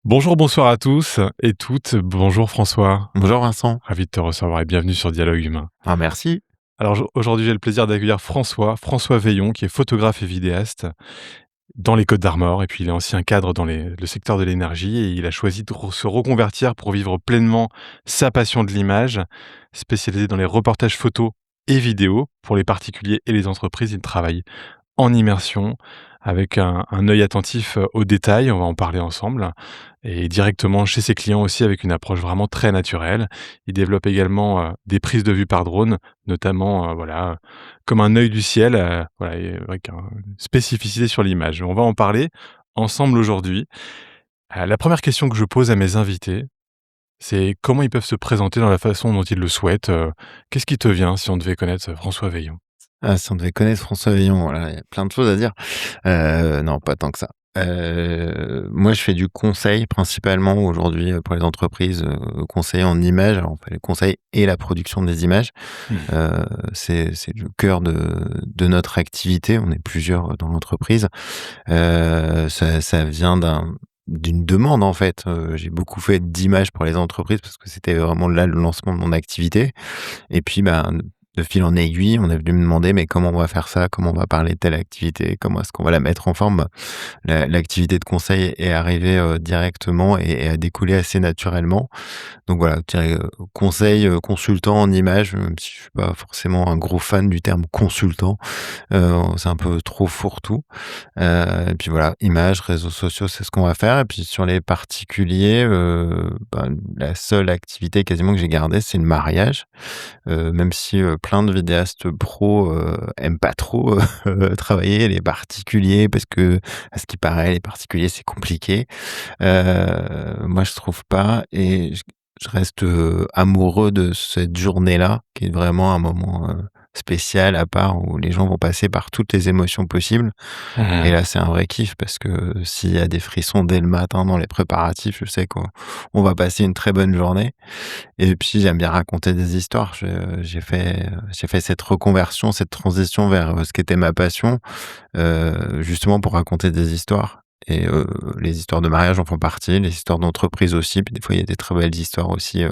Bonjour, bonsoir à tous et toutes. Bonjour François. Bonjour Vincent. Ravi de te recevoir et bienvenue sur Dialogue Humain. Ah merci. Alors aujourd'hui, j'ai le plaisir d'accueillir François Veillon, qui est photographe et vidéaste dans les Côtes d'Armor. Et puis il est ancien cadre dans le secteur de l'énergie et il a choisi de se reconvertir pour vivre pleinement sa passion de l'image, spécialisé dans les reportages photos et vidéos pour les particuliers et les entreprises. Il travaille en immersion, avec un œil attentif, aux détails, on va en parler ensemble et directement chez ses clients aussi avec une approche vraiment très naturelle. Il développe également, des prises de vue par drone, notamment, voilà, comme un œil du ciel, voilà et avec une spécificité sur l'image. On va en parler ensemble aujourd'hui. La 1re question que je pose à mes invités, c'est comment ils peuvent se présenter dans la façon dont ils le souhaitent, qu'est-ce qui te vient si on devait connaître François Veillon? Ah si on devait connaître François Veillon, voilà, il y a plein de choses à dire. Non, pas tant que ça. Moi, je fais du conseil principalement aujourd'hui, pour les entreprises, conseil en images. Alors on fait le conseil et la production des images. Mmh. C'est le cœur de notre activité. On est plusieurs, dans l'entreprise. Ça vient d'une demande en fait. J'ai beaucoup fait d'images pour les entreprises parce que c'était vraiment là le lancement de mon activité et puis, ben, de fil en aiguille, on est venu me demander: «Mais comment on va faire ça? Comment on va parler de telle activité? Comment est-ce qu'on va la mettre en forme?» L'activité de conseil est arrivée, directement et a découlé assez naturellement. Donc voilà, je dirais, conseil, consultant en images, même si je suis pas forcément un gros fan du terme consultant, c'est un peu trop fourre-tout. Et puis voilà, images, réseaux sociaux, c'est ce qu'on va faire et puis sur les particuliers, ben, la seule activité quasiment que j'ai gardée, c'est le mariage. Même si, plein de vidéastes pros, aiment pas trop, travailler les particuliers parce que, à ce qui paraît, les particuliers, c'est compliqué. Moi, je trouve pas et je reste, amoureux de cette journée-là, qui est vraiment un moment, spécial à part où les gens vont passer par toutes les émotions possibles et Mmh. là, c'est un vrai kiff parce que s'il y a des frissons dès le matin dans les préparatifs, je sais qu'on va passer une très bonne journée et puis j'aime bien raconter des histoires. J'ai fait cette reconversion, cette transition vers, ce qu'était ma passion, justement pour raconter des histoires et les histoires de mariage en font partie, les histoires d'entreprise aussi, puis des fois il y a des très belles histoires aussi,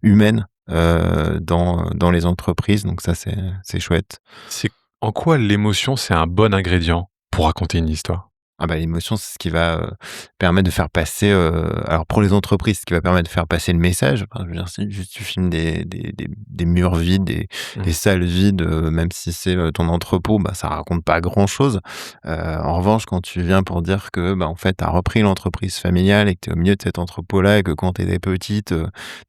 humaines, dans les entreprises donc ça c'est chouette. C'est en quoi l'émotion, c'est un bon ingrédient pour raconter une histoire? Ah bah, l'émotion, c'est ce qui va, permettre de faire passer, alors pour les entreprises, ce qui va permettre de faire passer le message. Enfin, je veux dire, si juste tu filmes des murs vides, des Mmh. salles vides, même si c'est, ton entrepôt, bah, ça raconte pas grand-chose. En revanche, quand tu viens pour dire que, bah, en fait, tu as repris l'entreprise familiale et que tu es au milieu de cet entrepôt-là et que quand tu étais petite,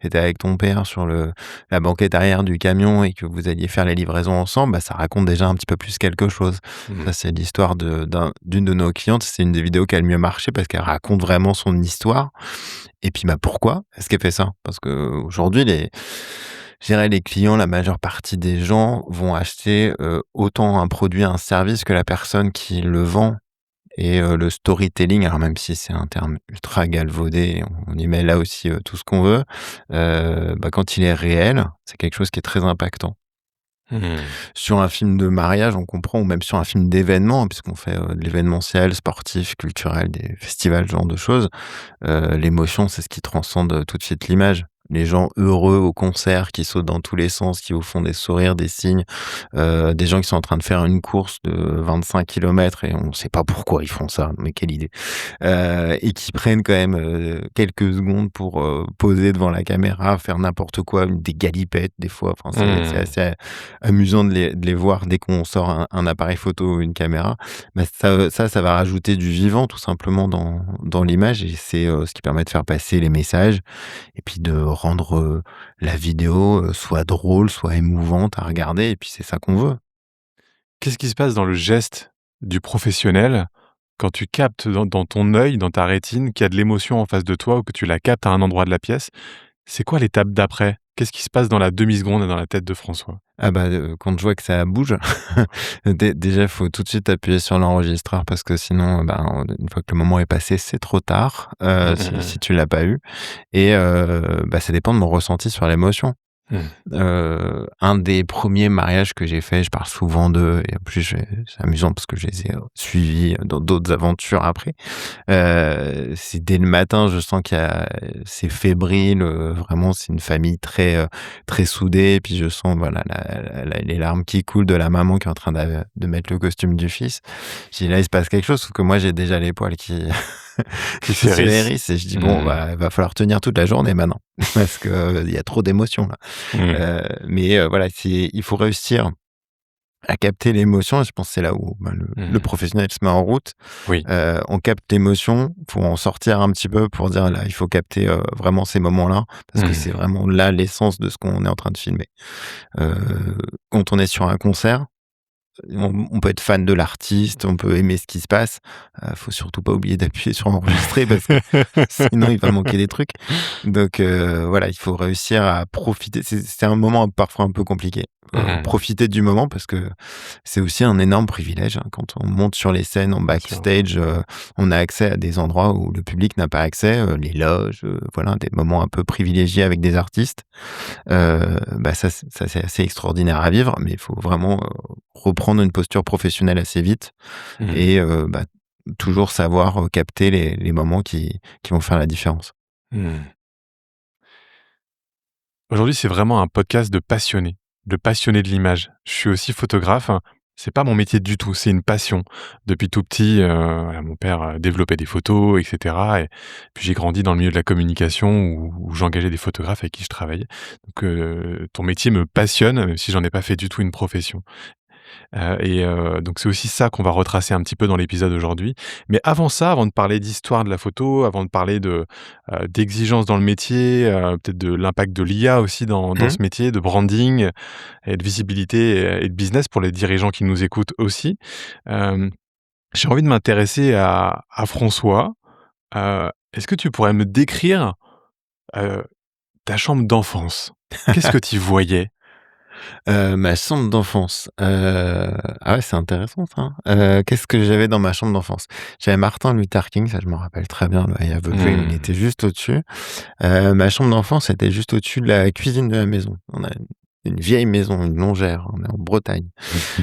tu étais avec ton père sur la banquette arrière du camion et que vous alliez faire les livraisons ensemble, bah, ça raconte déjà un petit peu plus quelque chose. Mmh. Ça, c'est l'histoire d'une de nos clientes. C'est une des vidéos qui a le mieux marché parce qu'elle raconte vraiment son histoire. Et puis, bah, pourquoi est-ce qu'elle fait ça? Parce qu'aujourd'hui, je dirais les clients, la majeure partie des gens vont acheter, autant un produit, un service que la personne qui le vend et le storytelling, alors même si c'est un terme ultra galvaudé, on y met là aussi, tout ce qu'on veut, bah, quand il est réel, c'est quelque chose qui est très impactant. Mmh. Sur un film de mariage, on comprend ou même sur un film d'événement, puisqu'on fait, de l'événementiel, sportif, culturel, des festivals, ce genre de choses, l'émotion, c'est ce qui transcende, tout de suite l'image. Les gens heureux au concert, qui sautent dans tous les sens, qui vous font des sourires, des signes, des gens qui sont en train de faire une course de 25 kilomètres et on sait pas pourquoi ils font ça, mais quelle idée! Et qui prennent quand même, quelques secondes pour, poser devant la caméra, faire n'importe quoi, des galipettes des fois, enfin c'est Mmh. assez amusant de les voir dès qu'on sort un appareil photo ou une caméra. Bah, ça va rajouter du vivant tout simplement dans l'image et c'est, ce qui permet de faire passer les messages et puis de rendre, la vidéo, soit drôle, soit émouvante à regarder et puis c'est ça qu'on veut. Qu'est-ce qui se passe dans le geste du professionnel quand tu captes dans ton œil, dans ta rétine, qu'il y a de l'émotion en face de toi ou que tu la captes à un endroit de la pièce? C'est quoi l'étape d'après? Qu'est-ce qui se passe dans la demi-seconde dans la tête de François? Ah bah, quand je vois que ça bouge, déjà, faut tout de suite appuyer sur l'enregistreur parce que sinon, ben, une fois que le moment est passé, c'est trop tard, Mmh, mmh si mh. tu l'as pas eu et bah, ça dépend de mon ressenti sur l'émotion. Mmh. Un des premiers mariages que j'ai fait, je parle souvent d'eux et en plus c'est amusant parce que je les ai, suivis dans d'autres aventures après. C'est dès le matin, je sens qu'il y a c'est fébrile, vraiment c'est une famille très soudée et puis je sens voilà les larmes qui coulent de la maman qui est en train de mettre le costume du fils. Je dis: «Là, il se passe quelque chose», sauf que moi j'ai déjà les poils qui Qui qui se s'hérissent. hérissent et je dis: «Bon, Mmh. bah, il va falloir tenir toute la journée maintenant parce que, il y a trop d'émotions là». Mmh. Mais voilà, il faut réussir à capter l'émotion et je pense que c'est là où, ben, le Mmh. professionnel se met en route. Oui. On capte l'émotion, faut en sortir un petit peu pour dire: «Là, il faut capter, vraiment ces moments-là», parce que c'est Mmh. vraiment là l'essence de ce qu'on est en train de filmer. Heu, Quand on est sur un concert, on peut être fan de l'artiste, on peut aimer ce qui se passe, faut surtout pas oublier d'appuyer sur enregistrer parce que sinon il va manquer des trucs. Donc voilà, il faut réussir à profiter. C'est un moment parfois un peu compliqué. Mmh. Profiter du moment parce que c'est aussi un énorme privilège, hein. Quand on monte sur les scènes en Bien sûr. backstage, on a accès à des endroits où le public n'a pas accès, les loges, voilà, des moments un peu privilégiés avec des artistes. Bah, ça c'est assez extraordinaire à vivre, mais il faut vraiment, reprendre une posture professionnelle assez vite Mmh. et bah, toujours savoir, capter les moments qui vont faire la différence. Mmh. Aujourd'hui, c'est vraiment un podcast de passionnés de l'image. Je suis aussi photographe. C'est pas mon métier du tout, c'est une passion. Depuis tout petit, voilà, mon père, développait des photos et cetera et puis j'ai grandi dans le milieu de la communication où j'engageais des photographes avec qui je travaillais. Donc ton métier me passionne, même si j'en ai pas fait du tout une profession. Donc c'est aussi ça qu'on va retracer un petit peu dans l'épisode aujourd'hui. Mais avant ça, avant de parler d'histoire de la photo, avant de parler d'exigences dans le métier, peut-être de l'impact de l'IA aussi dans Mmh. ce métier, de branding et de visibilité et de business pour les dirigeants qui nous écoutent aussi. Hem, j'ai envie de m'intéresser à François. Est-ce que tu pourrais me décrire, heu, ta chambre d'enfance? Qu'est-ce que tu voyais? Ma chambre d'enfance, ah ouais, c'est intéressant ça, hein. Qu'est-ce que j'avais dans ma chambre d'enfance? J'avais Martin Luther King, ça je m'en rappelle très bien, le I Have a Dream, il Mmh. était juste au-dessus. Ma chambre d'enfance était juste au-dessus de la cuisine de la maison. On a une vieille maison, une longère, on est en Bretagne.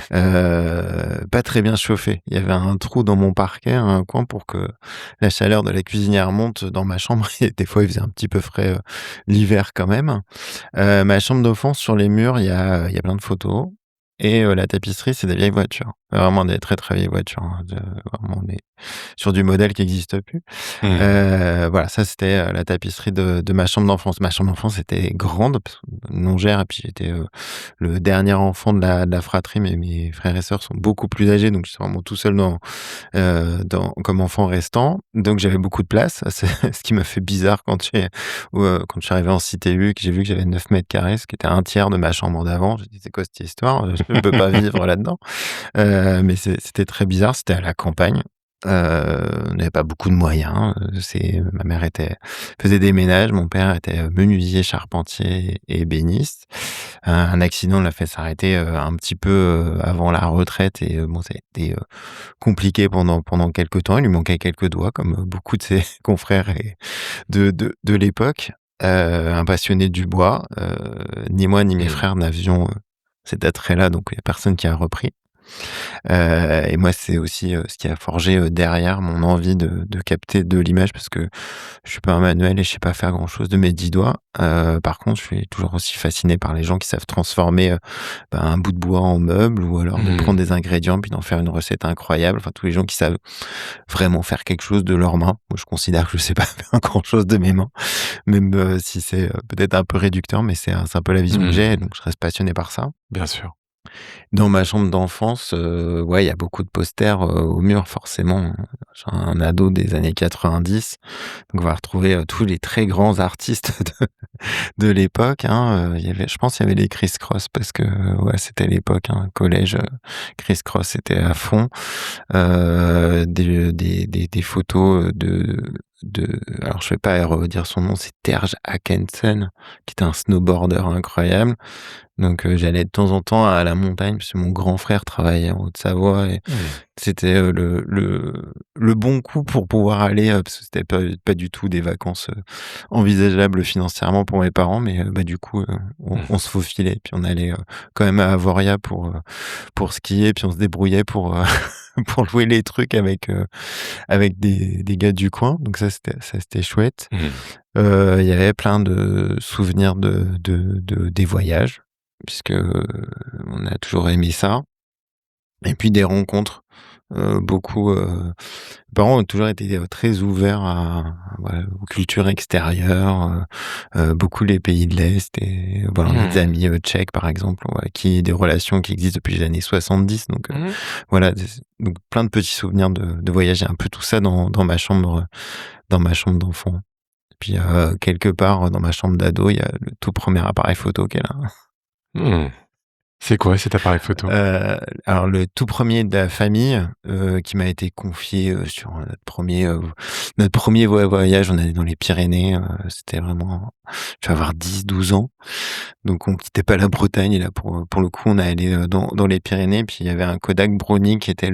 Pas très bien chauffé. Il y avait un trou dans mon parquet, un coin pour que la chaleur de la cuisinière monte dans ma chambre et des fois il faisait un petit peu frais, l'hiver quand même. Ma chambre d'enfance, sur les murs, il y a plein de photos et la tapisserie, c'est des vieilles voitures. Vraiment des très, très vieilles voitures, hein, vraiment on est sur du modèle qui existe plus. Mmh. Voilà, ça c'était, la tapisserie de ma chambre d'enfance. Ma chambre d'enfance était grande parce qu'on longère et puis j'étais, le dernier enfant de la fratrie, mais mes frères et sœurs sont beaucoup plus âgés, donc j'étais vraiment tout seul comme enfant restant. Donc j'avais beaucoup de place. C'est ce qui m'a fait bizarre quand je suis arrivé en CTU, que j'ai vu que j'avais 9 m², ce qui était un tiers de ma chambre d'avant. J'ai dit: «C'est quoi cette histoire? Je ne peux pas vivre là-dedans». Mais c'était très bizarre, c'était à la campagne. On n'avait pas beaucoup de moyens, ma mère faisait des ménages, mon père était, menuisier, charpentier et ébéniste. Un accident l'a fait s'arrêter, un petit peu, avant la retraite et bon, ça a été, compliqué pendant quelque temps. Il lui manquait quelques doigts comme, beaucoup de ses confrères et de l'époque. Un passionné du bois, ni moi ni mes Mmh. frères n'avions, cet attrait-là, donc il y a personne qui a repris. Et moi, c'est aussi, ce qui a forgé, derrière mon envie de capter de l'image parce que je suis pas un manuel et je sais pas faire grand-chose de mes 10 doigts. Par contre, je suis toujours aussi fasciné par les gens qui savent transformer, un bout de bois en meuble ou alors de prendre Mmh. des ingrédients puis d'en faire une recette incroyable. Enfin, tous les gens qui savent vraiment faire quelque chose de leurs mains. Moi, je considère que je sais pas faire grand-chose de mes mains, même, si c'est, peut-être un peu réducteur, mais c'est un peu la vision que j'ai, Mmh. donc je reste passionné par ça. Bien sûr. Dans ma chambre d'enfance, ouais, il y a beaucoup de posters, au mur forcément. Je suis un ado des années 90, donc on va retrouver, tous les très grands artistes de l'époque, hein, il y avait je pense il y avait les Criss Cross parce que, ouais, c'était l'époque, hein, collège, Criss Cross était à fond. Des photos, alors je vais pas redire son nom, c'est Terje Hakensen, qui était un snowboarder incroyable. Donc j'allais de temps en temps à la montagne parce que mon grand frère travaillait en Haute-Savoie et Mmh. C'était, le bon coup pour pouvoir aller, parce que c'était pas du tout des vacances, envisageables financièrement pour mes parents, mais du coup, on Mmh. se faufilait, puis on allait, quand même à Avoria pour skier, puis on se débrouillait pour, pour louer les trucs avec des gars du coin, donc ça c'était chouette. Mmh. Il y avait plein de souvenirs des voyages, puisque, on a toujours aimé ça, et puis des rencontres, beaucoup, mes parents ont toujours été, très ouverts voilà, aux cultures extérieures, beaucoup les pays de l'Est, et voilà, on a des Mmh. amis, tchèques par exemple, ouais, qui des relations qui existent depuis les années 70, donc Mmh. voilà, donc plein de petits souvenirs de voyage, et un peu tout ça dans ma chambre d'enfant. Puis, quelque part, dans ma chambre d'ado, il y a le tout premier appareil photo qu'elle a. Mmh. C'est quoi cet appareil photo? Heu, alors le tout premier de la famille, qui m'a été confié, sur notre premier voyage, on allait dans les Pyrénées, c'était vraiment je devais avoir 10-12 ans. Donc on quittait pas la Bretagne, et là pour le coup, on est allé, dans les Pyrénées, puis il y avait un Kodak Brownie qui était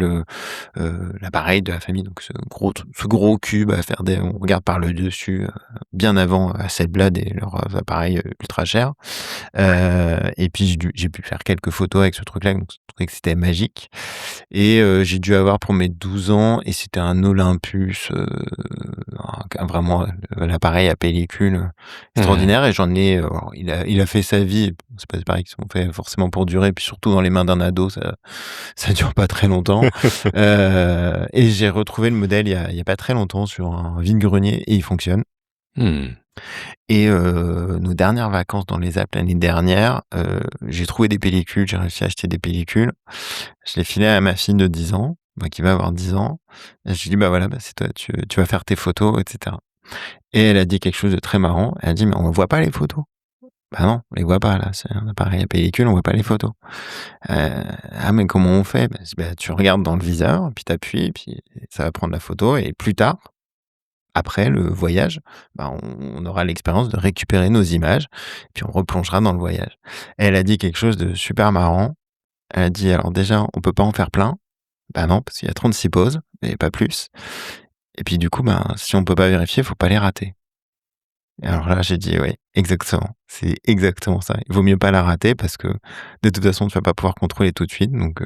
l'appareil de la famille, donc ce gros cube à faire des on regarde par le dessus, bien avant Hasselblad et leurs appareils, ultra chers. Et puis j'ai pu faire quelques photos avec ce truc-là, donc je trouvais que c'était magique, et j'ai dû avoir pour mes 12 ans, et c'était un Olympus, vraiment, l'appareil à pellicule, Mmh. extraordinaire, et j'en ai, alors il a fait sa vie, c'est pas pareil qu'ils sont faits forcément pour durer, puis surtout dans les mains d'un ado, ça dure pas très longtemps. Et j'ai retrouvé le modèle il y a pas très longtemps sur un vide-grenier, et il fonctionne. Mmh. Et nos dernières vacances dans les Alpes l'année dernière, j'ai trouvé des pellicules, j'ai réussi à acheter des pellicules. Je l'ai filé à ma fille de 10 ans, bah, qui va avoir 10 ans, et je lui ai dit: «Bah, voilà, bah, c'est toi, tu vas faire tes photos, et cetera». Et elle a dit quelque chose de très marrant, elle a dit: «Mais on voit pas les photos». «Bah, non, on les voit pas là, c'est un appareil à pellicule, on voit pas les photos». «Ah, mais comment on fait?» Bah, je dis: «Bah, tu regardes dans le viseur, puis t'appuies, puis ça va prendre la photo, et plus tard, après le voyage, bah, on aura l'expérience de récupérer nos images, puis on replongera dans le voyage». Et elle a dit quelque chose de super marrant. Elle a dit: «Alors déjà, on peut pas en faire plein». Bah non, parce qu'il y a 36 poses et pas plus. Et puis du coup, ben, si on peut pas vérifier, faut pas les rater. Et alors là, j'ai dit: «Oui, exactement, c'est exactement ça. Il vaut mieux pas la rater, parce que de toute façon, tu vas pas pouvoir contrôler tout de suite, donc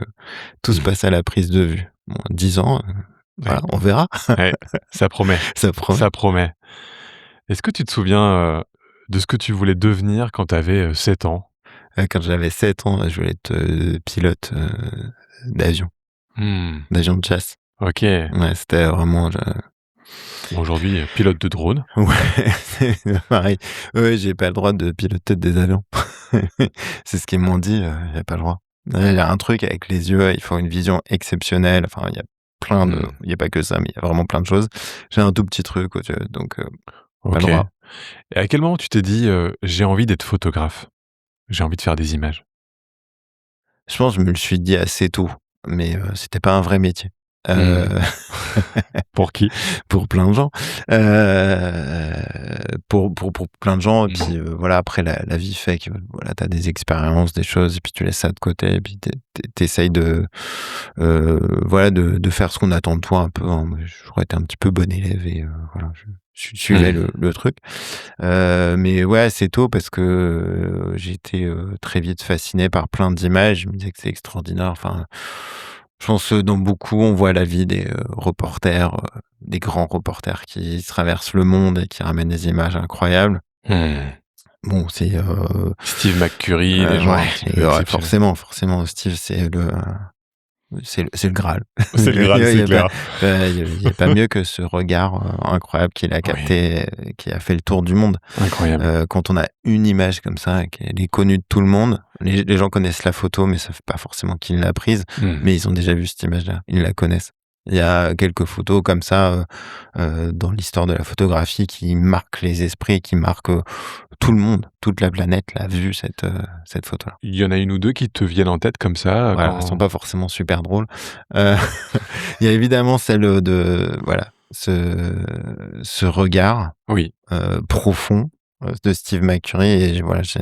tout se Mmh. passe à la prise de vue». Bon, 10 ans, Ouais, voilà, on verra. ouais, ça promet, Ça promet. ça promet. Est-ce que tu te souviens, de ce que tu voulais devenir quand tu avais, 7 ans? Quand j'avais 7 ans, je voulais être, pilote, d'avion, Mmh. d'avion de chasse. OK. Ouais, c'était vraiment Bon, aujourd'hui, pilote de drone. ouais, c'est pareil. Ouais, j'ai pas le droit de piloter des avions. C'est ce qu'ils m'ont dit, j'ai pas le droit. Ouais, il y a un truc avec les yeux, il faut une vision exceptionnelle, enfin, Mmh. il y a pas que ça, mais il y a vraiment plein de choses. J'ai un tout petit truc, donc pas le OK. droit. Et à quel moment tu t'es dit, «J'ai envie d'être photographe, j'ai envie de faire des images»? Je pense que je me le suis dit assez tôt, mais c'était pas un vrai métier. Heu Mmh. Pour qui? Pour plein de gens, pour plein de gens, et Mmh. puis, voilà, après la vie fait que, voilà, tu as des expériences, des choses, et puis tu laisses ça de côté, et puis tu essayes voilà, de faire ce qu'on attend de toi un peu, hein. Moi, j'ai toujours été un petit peu bon élève, et voilà, je suivais Mmh. le truc, mais ouais, assez tôt, parce que, j'ai été, très vite fasciné par plein d'images. Je me disais que c'est extraordinaire, enfin, je pense, dans beaucoup, on voit la vie des, reporters, des grands reporters qui traversent le monde et qui ramènent des images incroyables. Mmh. Bon, c'est, Steve McCurry, des gens ouais, un petit et peu ouais, exceptionnels. forcément, Steve, c'est le Graal. C'est le Graal, Il y c'est a pas clair. il y a pas mieux que ce regard, incroyable qu'il a Oui, capté, qui a fait le tour du monde. incroyable. Quand on a une image comme ça, qu'elle est connue de tout le monde, les gens connaissent la photo, mais ça fait pas forcément qu'ils l'a prise, Mmh. mais ils ont déjà vu cette image-là, ils la connaissent. Il y a quelques photos comme ça, dans l'histoire de la photographie, qui marquent les esprits, qui marquent, tout le monde, toute la planète l'a vue, cette photo-là. Il y en a une ou 2 qui te viennent en tête comme ça, Voilà, elles sont quand pas forcément super drôles. Heu, il y a évidemment celle, de voilà, ce regard, oui. profond, de Steve McCurry, et voilà, j'ai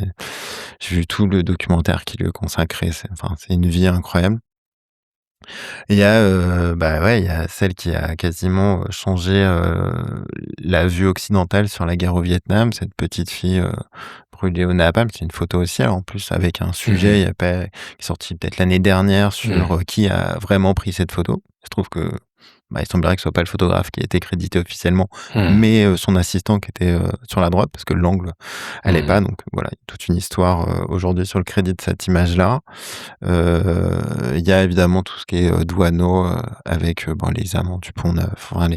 vu tout le documentaire qui lui est consacré. C'est une vie incroyable. Il y a, bah, ouais, il y a celle qui a quasiment, changé, la vue occidentale sur la guerre au Vietnam, cette petite fille, brûlée au napalm. C'est une photo aussi, en plus avec un Mmh sujet, il y a pas qui est sorti peut-être l'année dernière sur, Mmh. qui a vraiment pris cette photo. Je trouve que, bah, il semblerait que ce soit pas le photographe qui a été crédité officiellement, Mmh. mais, son assistant qui était, sur la droite parce que l'angle allait Mmh. pas, donc voilà, toute une histoire, aujourd'hui sur le crédit de cette image-là. Il y a évidemment tout ce qui est, douaneau, avec, bon, les amants du Pont-Neuf, enfin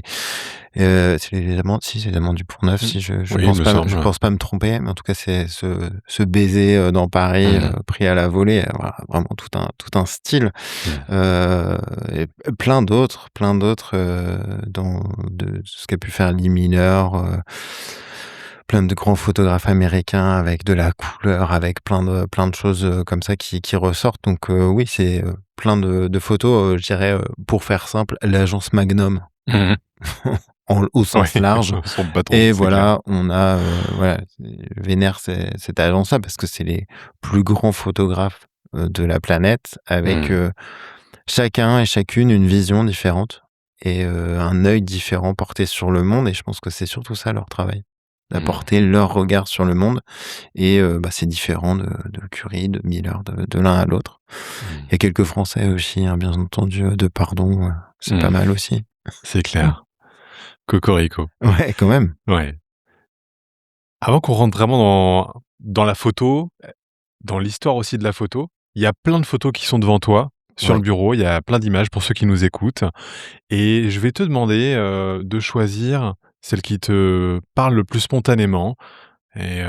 c'est les amants si, c'est les amants du Pont-Neuf, Mmh. si Oui, il me je semble. pense pas me tromper, mais en tout cas, c'est ce baiser, dans Paris, Mmh. pris à la volée, voilà, vraiment tout un style, Mmh. et plein d'autres, dans de ce qu'a pu faire Lee Miller, plein de grands photographes américains avec de la couleur, avec plein de choses, comme ça qui ressortent. Donc oui, c'est, plein de photos, je dirais, pour faire simple, l'agence Magnum Mmh. au Oui, sens large. son patron, Et c'est clair. voilà, on a, voilà, je vénère cette agence-là parce que c'est les plus grands photographes, de la planète avec, Mmh. chacun et chacune une vision différente et un œil différent porté sur le monde, et je pense que c'est surtout ça leur travail, Mmh. d'apporter leur regard sur le monde. Et bah, c'est différent de Curie, de Miller, de l'un à l'autre. Mmh. Il y a quelques Français aussi, hein, bien entendu, de Pardon, c'est pas Mmh. mal aussi. C'est clair. Cocorico. Ouais, quand même. Ouais. Avant qu'on rentre vraiment dans la photo, dans l'histoire aussi de la photo, il y a plein de photos qui sont devant toi, sur le Ouais. bureau, il y a plein d'images pour ceux qui nous écoutent et je vais te demander, de choisir celle qui te parle le plus spontanément et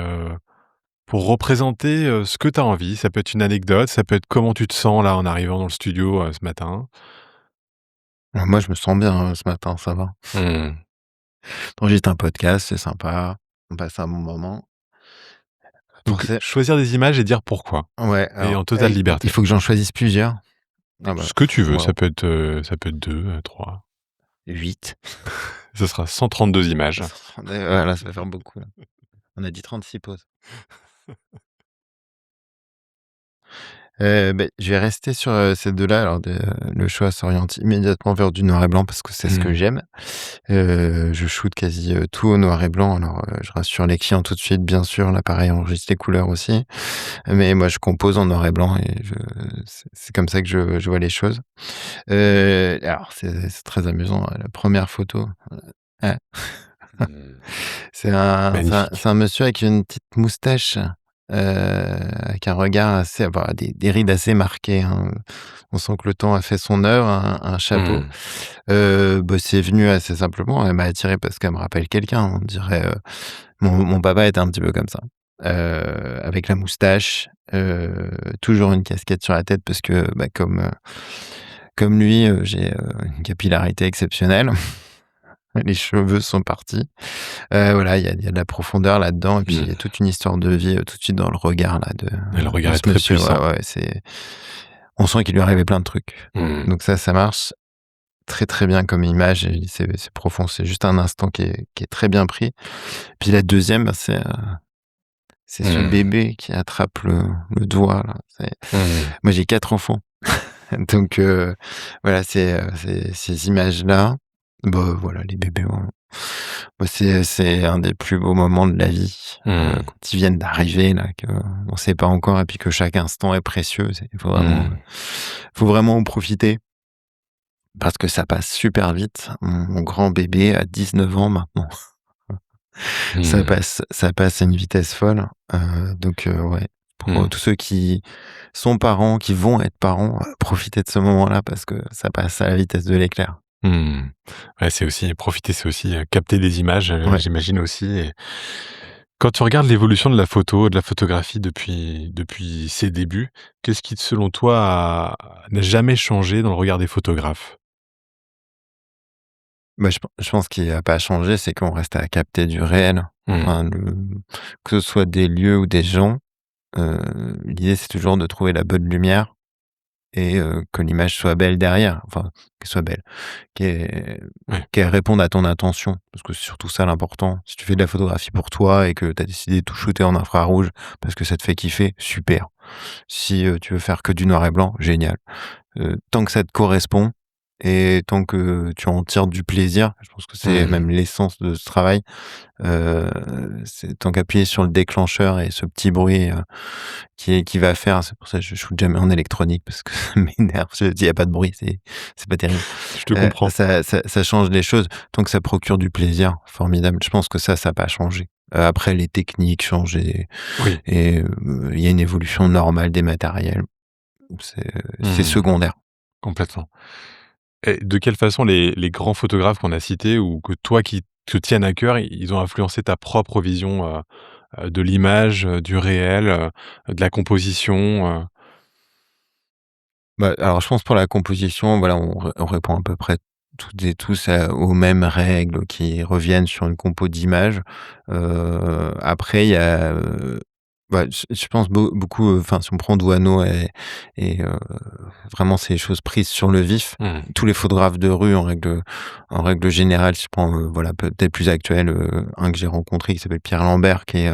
pour représenter, ce que tu as envie. Ça peut être une anecdote, ça peut être comment tu te sens là en arrivant dans le studio, ce matin. Moi, je me sens bien, ce matin, ça va. Mmh. J'enregistre un podcast, c'est sympa, on passe un bon moment. Donc Forcé choisir des images et dire pourquoi Ouais, et alors, en totale il liberté. faut que j'en choisisse plusieurs. Ah bah, Ce que tu veux, waouh, ça peut être 2, 3. 8. Ce sera 132 images. Voilà, ça va faire beaucoup là. On a dit 36 pauses. Beh, je vais rester sur, ces 2-là. Alors le choix s'oriente immédiatement vers du noir et blanc parce que c'est ce que Mmh. j'aime. Je shoote quasi, tout au noir et blanc. Alors, je rassure les clients tout de suite, bien sûr, l'appareil enregistre les couleurs aussi. Mais moi, je compose en noir et blanc et c'est comme ça que je vois les choses. Alors c'est très amusant, la première photo, ouais, Mmh. c'est Magnifique. un monsieur avec une petite moustache, avec un regard assez, bah, des rides assez marquées, hein. On sent que le temps a fait son œuvre, un chapeau. Mmh. Bah, c'est venu assez simplement. Elle m'a attiré parce qu'elle me rappelle quelqu'un. On dirait, mon papa était un petit peu comme ça, avec la moustache, toujours une casquette sur la tête parce que, bah, comme lui, j'ai, une capillarité exceptionnelle. Les cheveux sont partis. Voilà, il y a de la profondeur là-dedans et puis il y a Mmh. toute une histoire de vie, tout de suite dans le regard là Et le de regard est ce très monsieur. Ouais, puissant. ouais, on sent qu'il lui est arrivé plein de trucs. Mmh. Donc ça marche très, très bien comme image et c'est profond. C'est juste un instant qui est très bien pris. Puis la deuxième, bah, c'est ce Mmh. bébé qui attrape le doigt là. Mmh. Moi j'ai 4 enfants, donc voilà, c'est ces images-là. Bah, voilà, les bébés, bah, c'est un des plus beaux moments de la vie, Mmh. quand ils viennent d'arriver là, qu'on sait pas encore et puis que chaque instant est précieux. Il Mmh. faut vraiment en profiter parce que ça passe super vite. Mon grand bébé a 19 ans maintenant. Mmh. Ça passe à une vitesse folle, donc ouais, pour, Mmh. tous ceux qui sont parents, qui vont être parents, profitez de ce moment-là parce que ça passe à la vitesse de l'éclair. Mmh. Ouais, c'est aussi profiter, c'est aussi, capter des images, Ouais. j'imagine aussi et quand tu regardes l'évolution de la photo, de la photographie depuis ses débuts, qu'est-ce qui, selon toi, n'a jamais changé dans le regard des photographes? Bah, je pense qu'il a pas changé, c'est qu'on reste à capter du réel. Mmh. Enfin, que ce soit des lieux ou des gens, l'idée, c'est toujours de trouver la bonne lumière et que l'image soit belle derrière. Enfin, qu'elle soit belle, qu'elle Ouais. qu'elle réponde à ton attention, parce que c'est surtout ça l'important. Si tu fais de la photographie pour toi et que tu as décidé de tout shooter en infrarouge parce que ça te fait kiffer, super. Si, tu veux faire que du noir et blanc, génial. tant que ça te correspond et tant que tu en tires du plaisir, je pense que c'est Mmh. même l'essence de ce travail. Heu, c'est tant qu'appuyer sur le déclencheur et ce petit bruit, qui va faire, c'est pour ça que je shoote jamais en électronique parce que ça m'énerve. Je dis: «Il y a pas de bruit», c'est pas terrible. Je te comprends. Ça change les choses. Tant que ça procure du plaisir, formidable. Je pense que ça a pas changé. Après les techniques changent Oui. il y a une évolution normale des matériels. C'est Mmh. secondaire. Complètement. Et de quelle façon les grands photographes qu'on a cités ou que toi qui te tiennent à cœur, ils ont influencé ta propre vision, de l'image, du réel, de la composition, Bah, alors je pense pour la composition, voilà, on répond à peu près toutes et tous aux mêmes règles qui reviennent sur une compo d'images. Après il y a, bah, je pense beaucoup, enfin si on prend Douaneau et vraiment c'est des choses prises sur le vif. Mmh. Tous les photographes de rue en règle générale, si je prends, voilà peut-être plus actuel, un que j'ai rencontré qui s'appelle Pierre Lambert qui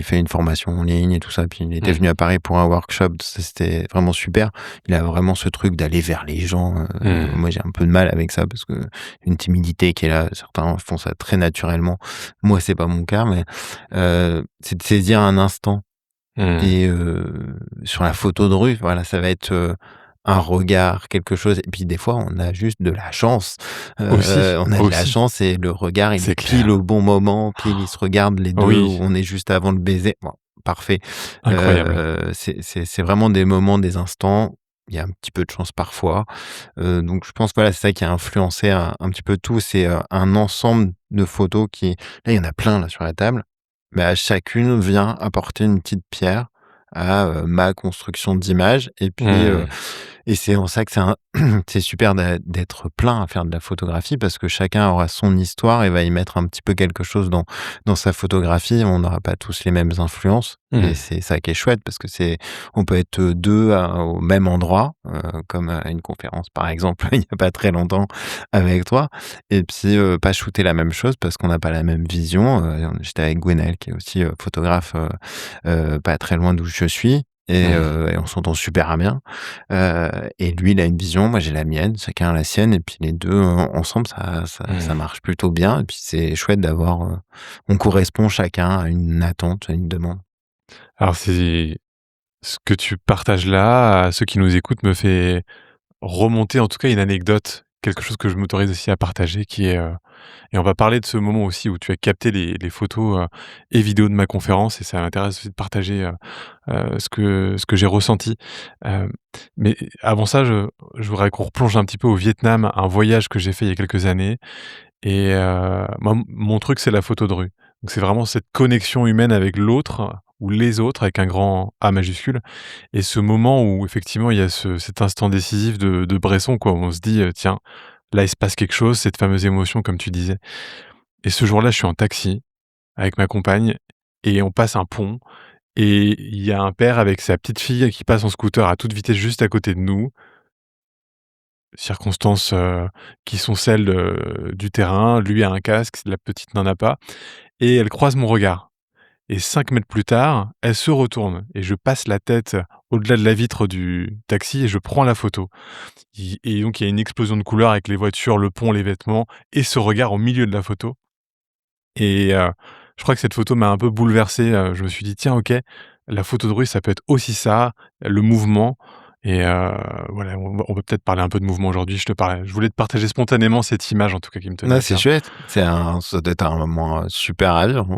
fait une formation en ligne et tout ça. Puis il était Mmh. venu à Paris pour un workshop, c'était vraiment super. Il a vraiment ce truc d'aller vers les gens, Mmh. moi j'ai un peu de mal avec ça parce que une timidité qui est là, certains font ça très naturellement. Moi, c'est pas mon cas, mais c'est de saisir un instant Mmh. et sur la photo de rue, voilà, ça va être, un regard, quelque chose et puis des fois, on a juste de la chance. Aussi, On a de la aussi, chance et le regard, il c'est est pile clair. au bon moment, pile ils se regardent les 2 Oui, où on est juste avant le baiser. Bon, parfait. incroyable. C'est vraiment des moments, des instants. Il y a un petit peu de chance parfois. Donc je pense, voilà, c'est ça qui a influencé un petit peu tout. C'est, un ensemble de photos qui là, il y en a plein là sur la table, mais à chacune vient apporter une petite pierre à, ma construction d'image Mmh. et c'est en ça que c'est super d'être plein à faire de la photographie parce que chacun aura son histoire et va y mettre un petit peu quelque chose dans sa photographie. On n'aura pas tous les mêmes influences et Mmh. c'est ça qui est chouette parce que on peut être 2 au même endroit, comme à une conférence par exemple, il y a pas très longtemps avec toi et puis, pas shooter la même chose parce qu'on n'a pas la même vision. J'étais avec Gwenaël qui est aussi, photographe, pas très loin d'où je suis Mmh. et on s'entend super bien. Et lui, il a une vision, moi j'ai la mienne, chacun a la sienne et puis les 2 ensemble ça Mmh. marche plutôt bien et puis c'est chouette d'avoir, on correspond chacun à une attente, à une demande. Alors c'est ce que tu partages là, à ceux qui nous écoutent, me fait remonter en tout cas une anecdote, quelque chose que je m'autorise aussi à partager qui est, et on va parler de ce moment aussi où tu as capté les photos, et vidéos de ma conférence et ça m'intéresse aussi de partager, ce que j'ai ressenti. Hem, mais avant ça, je voudrais qu'on replonge un petit peu au Vietnam, un voyage que j'ai fait il y a quelques années et moi, mon truc, c'est la photo de rue. Donc c'est vraiment cette connexion humaine avec l'autre ou les autres avec un grand A majuscule et ce moment où effectivement il y a cet instant décisif de Bresson quoi, où on se dit, «Tiens, là il se passe quelque chose», cette fameuse émotion comme tu disais et ce jour-là, je suis en taxi avec ma compagne et on passe un pont et il y a un père avec sa petite fille qui passe en scooter à toute vitesse juste à côté de nous. Circonstances, qui sont celles, du terrain. Lui a un casque, la petite n'en a pas et elle croise mon regard et 5 mètres plus tard, elle se retourne et je passe la tête au-delà de la vitre du taxi et je prends la photo. Et donc il y a une explosion de couleurs avec les voitures, le pont, les vêtements et ce regard au milieu de la photo et je crois que cette photo m'a un peu bouleversé, je me suis dit: «Tiens, OK, la photo de rue, ça peut être aussi ça, le mouvement» et voilà, on peut peut-être parler un peu de mouvement aujourd'hui. Je voulais te partager spontanément cette image, en tout cas, qui me tenait Ouais, à c'est cœur. chouette, ça doit être un moment, super à vivre.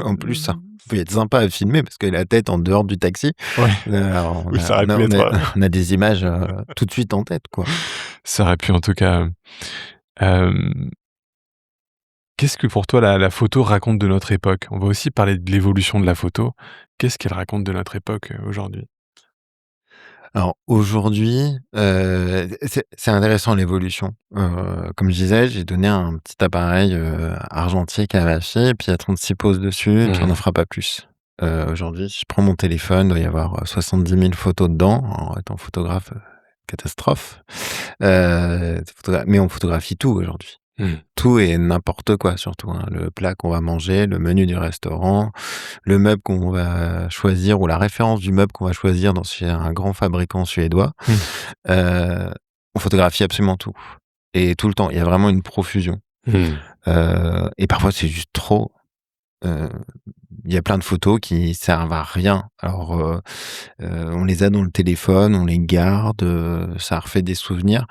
En plus, ça peut être sympa à filmer parce que la tête en dehors du taxi, Ouais, alors oui, ça aurait pu on être, a on a des images, tout de suite en tête, quoi. ça aurait pu en tout cas, hem, qu'est-ce que pour toi la photo raconte de notre époque? On va aussi parler de l'évolution de la photo. Qu'est-ce qu'elle raconte de notre époque, aujourd'hui? Alors aujourd'hui, c'est intéressant l'évolution. Comme je disais, j'ai donné un petit appareil, argentique à ma fille, et puis il y a 36 poses dessus, et puis on n'en Mmh. fera pas plus. Aujourd'hui, si je prends mon téléphone, il doit y avoir 70 000 photos dedans. En étant photographe, catastrophe. Mais on photographie tout aujourd'hui. Mmh. Tout et n'importe quoi surtout, hein. Le plat qu'on va manger, le menu du restaurant, le meuble qu'on va choisir ou la référence du meuble qu'on va choisir dans chez un grand fabricant suédois. Mmh. Heu, on photographie absolument tout et tout le temps. Il y a vraiment une profusion, Mmh. et parfois c'est juste trop. Heu, il y a plein de photos qui servent à rien. Alors, on les a dans le téléphone, on les garde, ça refait des souvenirs.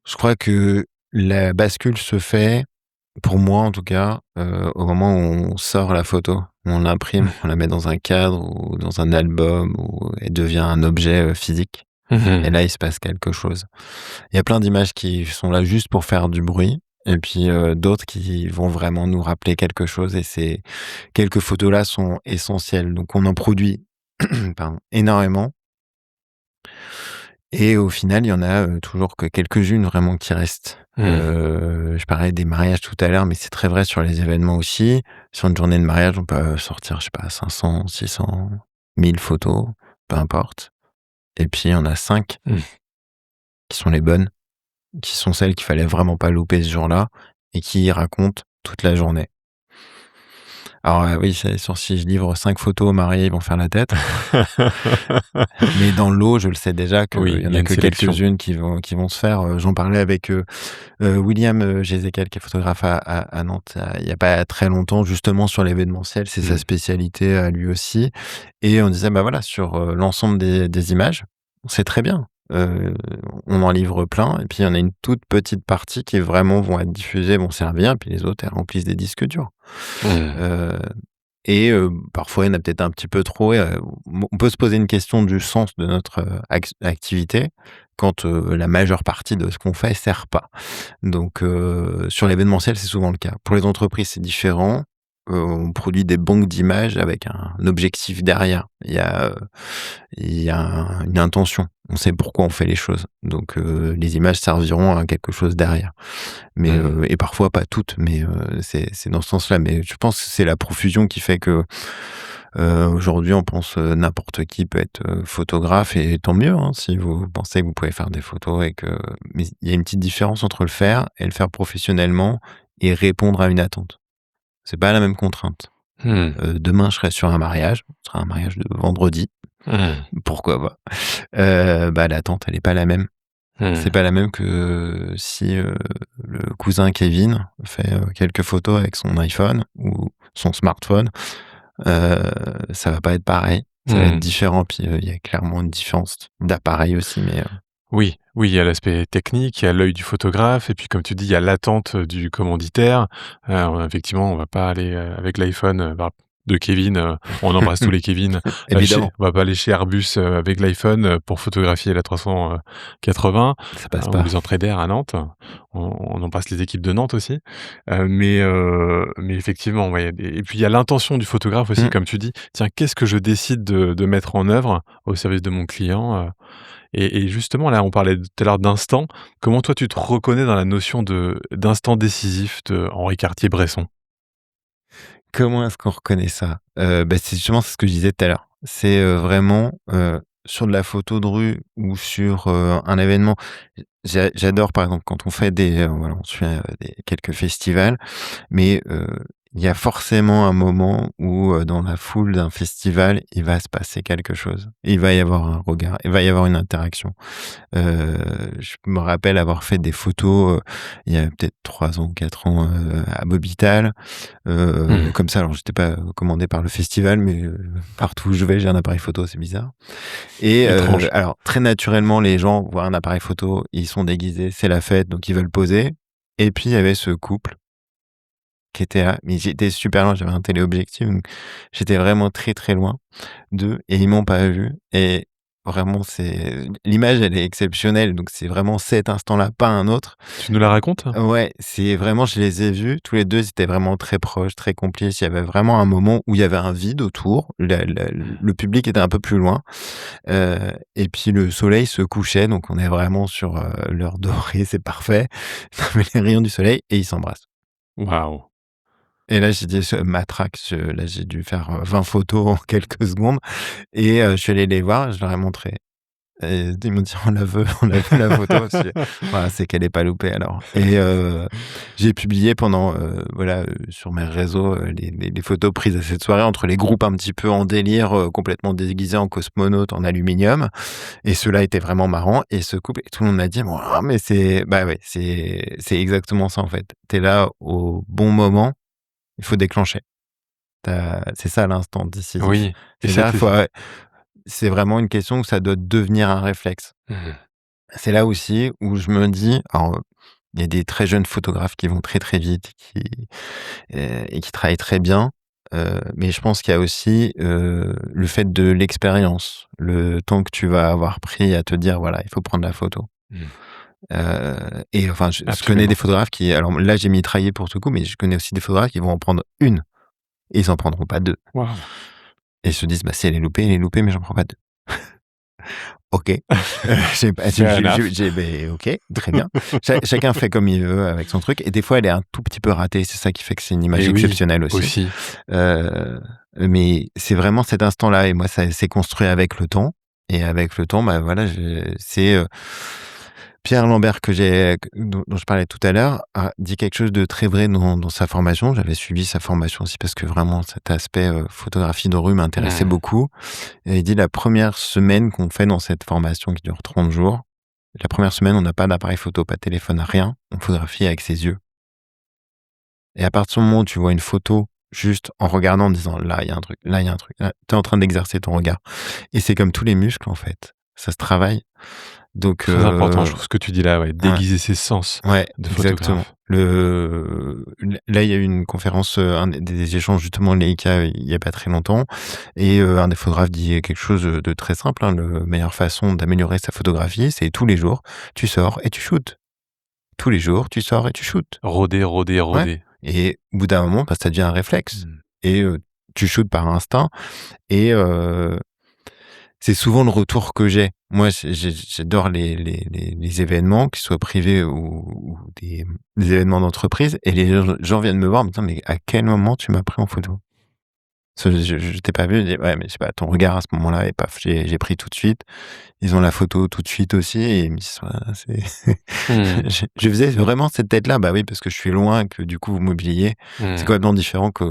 Je crois que la bascule se fait, pour moi en tout cas, au moment où on sort la photo. On l'imprime, on la met dans un cadre ou dans un album où elle devient un objet, physique et Mmh. là, il se passe quelque chose. Il y a plein d'images qui sont là juste pour faire du bruit et puis, d'autres qui vont vraiment nous rappeler quelque chose et ces quelques photos-là sont essentielles. Donc on en produit pardon, énormément et au final, il y en a, toujours que quelques-unes vraiment qui restent. Mmh. Je parlais des mariages tout à l'heure, mais c'est très vrai sur les événements aussi. Sur une journée de mariage, on peut sortir, je sais pas, 500, 600, 1000 photos, peu importe et puis il y en a 5 Mmh. qui sont les bonnes, qui sont celles qu'il fallait vraiment pas louper ce jour-là et qui racontent toute la journée. Alors, oui, c'est sûr, si je livre 5 photos aux mariés, ils vont faire la tête. Mais dans le lot, je le sais déjà Oui, qu'il y il en y a a une que sélection. quelques-unes qui vont se faire. J'en parlais avec, William, Gézéquel, qui est photographe à Nantes, il y a pas très longtemps, justement sur l'événementiel. C'est sa Mmh. spécialité à lui aussi et on disait: «Bah, voilà, sur, l'ensemble des images, c'est très bien. On en livre plein et puis il y en a une toute petite partie qui vraiment vont être diffusées, vont servir et puis les autres, elles remplissent des disques durs». Mmh. Heu et parfois, il y en a peut-être un petit peu trop et on peut se poser une question du sens de notre, activité quand, la majeure partie de ce qu'on fait sert pas. Donc sur l'événementiel, c'est souvent le cas. Pour les entreprises, c'est différent. On produit des banques d'images avec un objectif derrière. Il y a une intention. On sait pourquoi on fait les choses. Donc les images serviront à quelque chose derrière. Mais Mmh. et parfois pas toutes, mais c'est dans ce sens-là. Mais je pense que c'est la profusion qui fait que, aujourd'hui, on pense, n'importe qui peut être, photographe et tant mieux, hein, si vous pensez que vous pouvez faire des photos et que mais il y a une petite différence entre le faire et le faire professionnellement et répondre à une attente. C'est pas la même contrainte. Mmh. Demain, je serai sur un mariage, ce sera un mariage de vendredi, Mmh. pourquoi pas? Bah, l'attente, elle est pas la même. C'est Mmh. pas la même que si, le cousin Kevin fait, quelques photos avec son iPhone ou son smartphone, heu, ça va pas être pareil. Ça va être Mmh. différent, puis, il y a clairement une différence d'appareil aussi, mais, Oui, oui, il y a l'aspect technique, il y a l'œil du photographe et puis comme tu dis, il y a l'attente, du commanditaire. Effectivement, on va pas aller, avec l'iPhone, de Kevin, on embrasse tous les Kevin, chez évidemment, on va pas aller chez Airbus, avec l'iPhone, pour photographier la 380, ça passe ou pas. les entrées d'air à Nantes. On embrasse les équipes de Nantes aussi. Mais effectivement, ouais, il y a des et puis il y a l'intention du photographe aussi, Mmh. comme tu dis: «Tiens, qu'est-ce que je décide de mettre en œuvre au service de mon client?» Et justement, là, on parlait tout à l'heure d'instant. Comment toi, tu te reconnais dans la notion de d'instant décisif de Henri Cartier-Bresson? Comment est-ce qu'on reconnaît ça? Bah, c'est justement, c'est ce que je disais tout à l'heure. C'est, vraiment, sur de la photo de rue ou sur, un événement. J'adore par exemple quand on fait des, voilà, on suit, des quelques festivals, mais il y a forcément un moment où, dans la foule d'un festival, il va se passer quelque chose. Il va y avoir un regard, il va y avoir une interaction. Je me rappelle avoir fait des photos, il y a peut-être 3 ans ou 4 ans, à Bobital, Mmh. comme ça. Alors j'étais pas, commandé par le festival, mais partout où je vais, j'ai un appareil photo, c'est bizarre et Étrange. alors très naturellement, les gens voient un appareil photo, ils sont déguisés, c'est la fête, donc ils veulent poser et puis il y avait ce couple qui était là, mais j'étais super loin, j'avais un téléobjectif, donc j'étais vraiment très, très loin d'eux et ils m'ont pas vu et vraiment c'est l'image, elle est exceptionnelle, donc c'est vraiment cet instant-là, pas un autre. Tu nous la racontes? Ouais, c'est vraiment je les ai vus, tous les 2, ils étaient vraiment très proches, très complices. Il y avait vraiment un moment où il y avait un vide autour, le public était un peu plus loin, et puis le soleil se couchait, donc on est vraiment sur, l'heure dorée, c'est parfait. Non mais les rayons du soleil et ils s'embrassent. Waouh! Et là, j'ai dit: «Ce matraque», là, j'ai dû faire, 20 photos en quelques secondes et je suis allé les voir et je leur ai montré Et ils m'ont dit: on la veut la photo». Je fais: «Voilà, c'est qu'elle est pas loupée alors» et j'ai publié pendant, voilà, sur mes réseaux, les photos prises à cette soirée entre les groupes un petit peu en délire, complètement déguisés en cosmonautes en aluminium et ceux-là étaient vraiment marrants et ce couple et tout le monde m'a dit: «Bon, ah mais c'est» bah, ouais, c'est exactement ça, en fait. Tu es là au bon moment, il faut déclencher. C'est ça l'instant décisif. Oui et ça C'est-à-dire, il t'est faut ouais, c'est vraiment une question où ça doit devenir un réflexe. mmh C'est là aussi où je me dis alors, il y a des très jeunes photographes qui vont très, très vite et qui travaillent très bien, mais je pense qu'il y a aussi, le fait de l'expérience, le temps que tu vas avoir pris à te dire: «Voilà, il faut prendre la photo». Mmh. Et enfin, je connais des Absolument. photographes qui alors là, j'ai mitraillé pour tout coup, mais je connais aussi des photographes qui vont en prendre une et ils en prendront pas 2 Waouh! et ils se disent: «Bah, si elle est loupée, mais j'en prends pas 2». OK. J'ai pas Fair enough. j'ai beh, OK, très bien. Chacun fait comme il veut avec son truc et des fois, elle est un tout petit peu ratée. C'est ça qui fait que c'est une image Et oui, exceptionnelle aussi. aussi. Heu, mais c'est vraiment cet instant-là et moi, ça s'est construit avec le temps et avec le temps, bah, voilà, Pierre Lambert que j'ai dont je parlais tout à l'heure, a dit quelque chose de très vrai dans sa formation. J'avais suivi sa formation aussi parce que vraiment cet aspect, photographie de rue m'intéressait Mmh. beaucoup et il dit: «La première semaine qu'on fait dans cette formation qui dure 30 jours, la première semaine, on n'a pas d'appareil photo, pas de téléphone, rien. On photographie avec ses yeux et à partir du moment où tu vois une photo juste en regardant, en disant: "Là, il y a un truc, là, il y a un truc", là, tu es en train d'exercer ton regard et c'est comme tous les muscles, en fait, ça se travaille donc Très important, je trouve ce que tu dis là, ouais, ouais. déguiser ses sens Ouais, de exactement. photographe. Là, il y a eu une conférence, un des échanges justement Leica, il y a pas très longtemps et un des photographes dit quelque chose, de très simple, hein: «Le meilleure façon d'améliorer sa photographie, c'est tous les jours, tu sors et tu shootes. Tous les jours, tu sors et tu shootes». Rôder, rôder, Ouais rôder. et au bout d'un moment, bah, ça devient un réflexe Mmh. et tu shootes par instinct et c'est souvent le retour que j'ai. Moi, j'adore les événements, qu'ils soient privés ou des événements d'entreprise et les gens viennent me voir en me disant: «Mais à quel moment tu m'as pris en photo?» Parce que je t'ai pas vu, je dis: «Ouais, mais je sais pas, ton regard à ce moment-là et paf, j'ai pris tout de suite». Ils ont la photo tout de suite aussi et ils me disent: «Ouais, c'est» Mmh. je faisais vraiment cette tête-là. Bah oui, parce que je suis loin et que du coup, vous m'oubliez. C'est Mmh. complètement différent que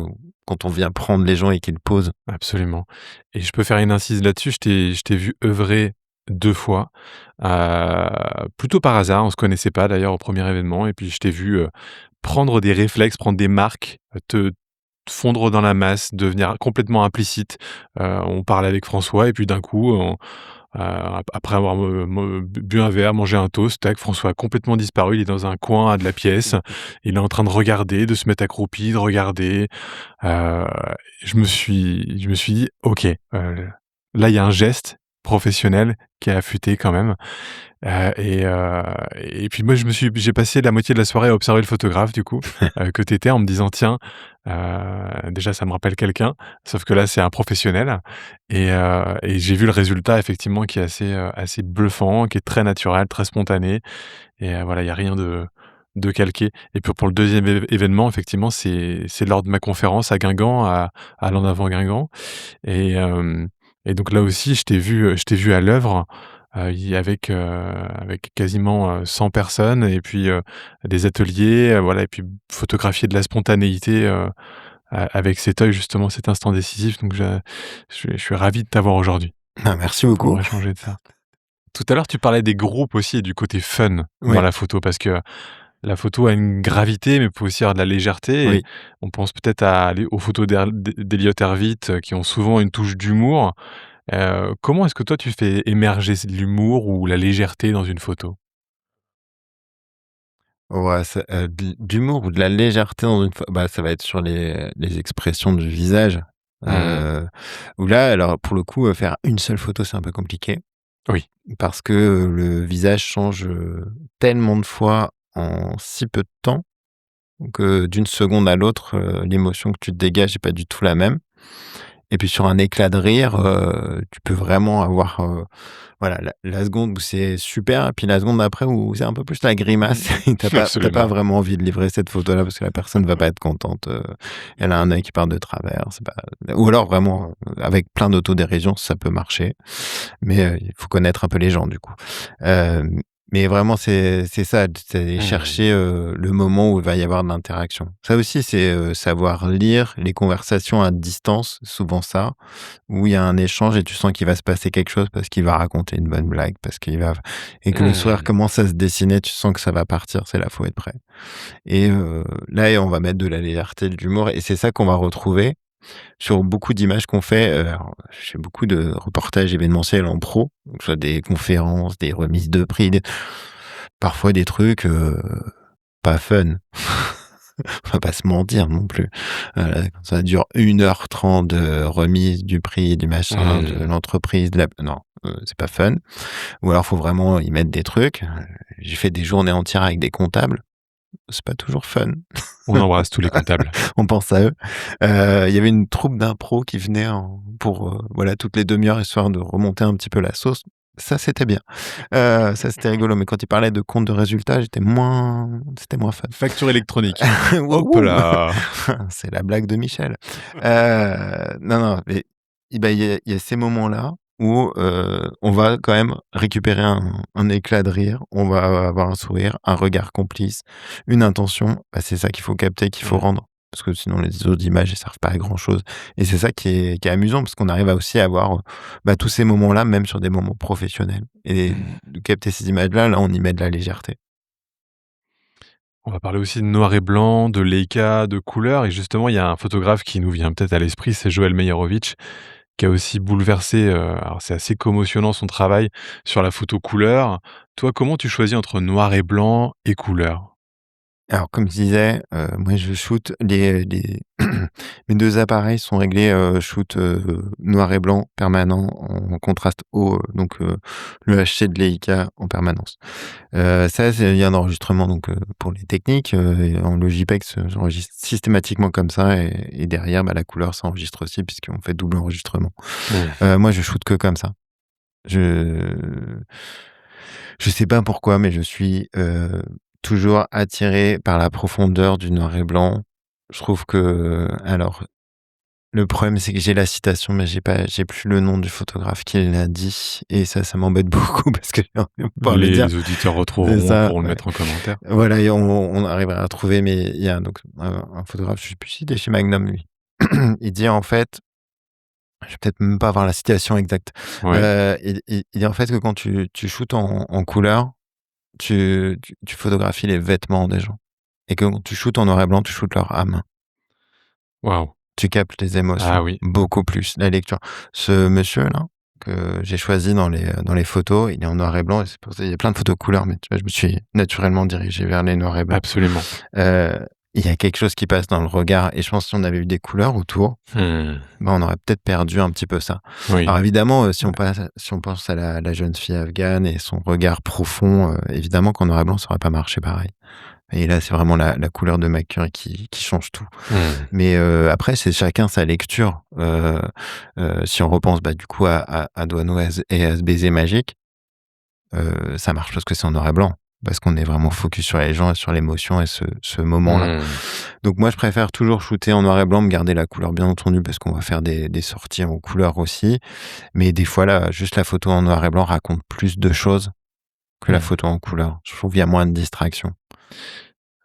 quand on vient prendre les gens et qu'ils posent. Absolument et je peux faire une incise là-dessus, je t'ai vu œuvrer 2 fois, plutôt par hasard, on se connaissait pas d'ailleurs au premier événement et puis je t'ai vu, prendre des réflexes, prendre des marques, te fondre dans la masse, devenir complètement implicite. On parlait avec François et puis d'un coup, après avoir bu un verre, mangé un toast, tac, François a complètement disparu. Il est dans un coin de la pièce. Il est en train de regarder, de se mettre accroupi, de regarder. Heu, je me suis dit: «OK, là, il y a un geste professionnel qui est affûté quand même». Et puis moi, j'ai passé la moitié de la soirée à observer le photographe du coup, que tu étais en me disant: «Tiens, déjà ça me rappelle quelqu'un», sauf que là, c'est un professionnel et j'ai vu le résultat effectivement qui est assez bluffant, qui est très naturel, très spontané et voilà, il y a rien de calqué et puis pour le deuxième événement, effectivement, c'est lors de ma conférence à Guingamp, à l'En Avant Guingamp et hem et donc là aussi, je t'ai vu à l'œuvre, avec quasiment, 100 personnes et puis, des ateliers, voilà et puis photographier de la spontanéité, avec cet œil justement, cet instant décisif donc je suis ravi de t'avoir aujourd'hui Ah, merci beaucoup. pour échanger de ça. Tout à l'heure, tu parlais des groupes aussi et du côté fun dans Oui, la photo parce que la photo a une gravité, mais peut aussi avoir de la légèreté et oui. on pense peut-être aux photos d'Elliot Erwitt, qui ont souvent une touche d'humour. Comment est-ce que toi tu fais émerger l'humour ou la légèreté dans une photo? Ouais, ça, d'humour ou de la légèreté dans une bah, ça va être sur les expressions du visage, Mmh. heu, où là, alors pour le coup, faire une seule photo, c'est un peu compliqué Oui. parce que, le visage change, tellement de fois en si peu de temps que d'une seconde à l'autre, l'émotion que tu te dégages est pas du tout la même Et puis sur un éclat de rire, tu peux vraiment avoir, voilà, la seconde où c'est super et puis la seconde d'après où c'est un peu plus la grimace et tu pas Absolument. vraiment envie de livrer cette photo-là parce que la personne va pas être contente, elle a un œil qui part de travers, c'est pas ou alors vraiment, avec plein d'autodérision, ça peut marcher, mais il faut connaître un peu les gens du coup. Hem, mais vraiment c'est ça, c'est aller Mmh. chercher, le moment où il va y avoir de l'interaction. Ça aussi, c'est, savoir lire les conversations à distance, souvent ça, où il y a un échange et tu sens qu'il va se passer quelque chose parce qu'il va raconter une bonne blague, parce qu'il va et que le sourire Mmh. commence à se dessiner, tu sens que ça va partir, c'est là, faut être prêt et là et on va mettre de la légèreté, de l'humour et c'est ça qu'on va retrouver sur beaucoup d'images qu'on fait. Alors, je fais beaucoup de reportages événementiels en pro, donc soit des conférences, des remises de prix, des parfois des trucs, pas fun. On va pas se mentir non plus. Quand ça dure 1h30 de remise du prix, du machin, de Mmh. l'entreprise, de la non, c'est pas fun. Ou alors faut vraiment y mettre des trucs. J'ai fait des journées entières avec des comptables, c'est pas toujours fun. On embrasse tous les comptables. On pense à eux. Il y avait une troupe d'impro qui venait pour, voilà, toutes les demi-heures histoire de remonter un petit peu la sauce. Ça, c'était bien. Ça, c'était rigolo, mais quand ils parlaient de compte de résultats, c'était moins fun. Facture électronique. Hop Wouhou! là! C'est la blague de Michel. Non, non, mais bah, il y a ces moments-là où, on va quand même récupérer un éclat de rire, on va avoir un sourire, un regard complice, une intention. Bah, c'est ça qu'il faut capter, qu'il faut Mmh. rendre, parce que sinon les autres images, elles servent pas à grand chose et c'est ça qui est amusant parce qu'on arrive à aussi avoir, bah, tous ces moments-là, même sur des moments professionnels et de capter ces images-là, là, on y met de la légèreté. On va parler aussi de noir et blanc, de Leica, de couleur et justement, il y a un photographe qui nous vient peut-être à l'esprit, c'est Joël Meyerovitch, qui a aussi bouleversé, alors c'est assez commotionnant son travail sur la photo couleur. Toi, comment tu choisis entre noir et blanc et couleur? Alors comme je disais, moi je shoot les mes 2 appareils sont réglés, shoot, noir et blanc permanent en contraste haut, donc le HC de Leica en permanence. Ça, c'est il y a un enregistrement donc pour les techniques, et en Logipix, j'enregistre systématiquement comme ça et derrière, bah, la couleur s'enregistre aussi puisqu'on fait double enregistrement. Mmh. Moi je shoot que comme ça. Je je sais pas pourquoi, mais je suis, toujours attiré par la profondeur du noir et blanc. Je trouve que alors, le problème, c'est que j'ai la citation, mais j'ai plus le nom du photographe qui l'a dit et ça m'embête beaucoup parce que j'ai envie de pouvoir le dire. Les auditeurs C'est retrouveront, ça, pourront le ouais. mettre en commentaire. Voilà et on arrivera à trouver, mais il y a donc un photographe, je sais plus s'il est chez Magnum lui. Il dit en fait, je vais peut-être même pas avoir la citation exacte, Ouais. il dit en fait que quand tu shootes en couleur, tu photographies les vêtements des gens et que quand tu shootes en noir et blanc, tu shootes leur âme. Waouh! Tu captes les Ah émotions oui. beaucoup plus, la lecture. Ce monsieur-là, que j'ai choisi dans les photos, il est en noir et blanc et c'est pour ça il y a plein de photos couleurs, mais tu vois, je me suis naturellement dirigé vers les noirs et blancs. Absolument. Heu, il y a quelque chose qui passe dans le regard et je pense que si on avait eu des couleurs autour, Mmh. bah, on aurait peut-être perdu un petit peu ça. Oui. Alors évidemment, Ouais. si on pense à la jeune fille afghane et son regard profond, évidemment qu'en noir et blanc, ça aurait pas marché pareil. Et là, c'est vraiment la couleur de Mercury qui change tout. Mmh. Mais après, c'est chacun sa lecture. Si on repense, bah, du coup à Douaneau et à ce baiser magique, ça marche parce que c'est en noir et blanc. Parce qu'on est vraiment focus sur les gens et sur l'émotion et ce moment-là. Mmh. Donc moi, je préfère toujours shooter en noir et blanc, me garder la couleur bien entendu parce qu'on va faire des sorties en couleur aussi. Mais des fois, là, juste la photo en noir et blanc raconte plus de choses que la Mmh. photo en couleur. Je trouve qu'il y a moins de distractions.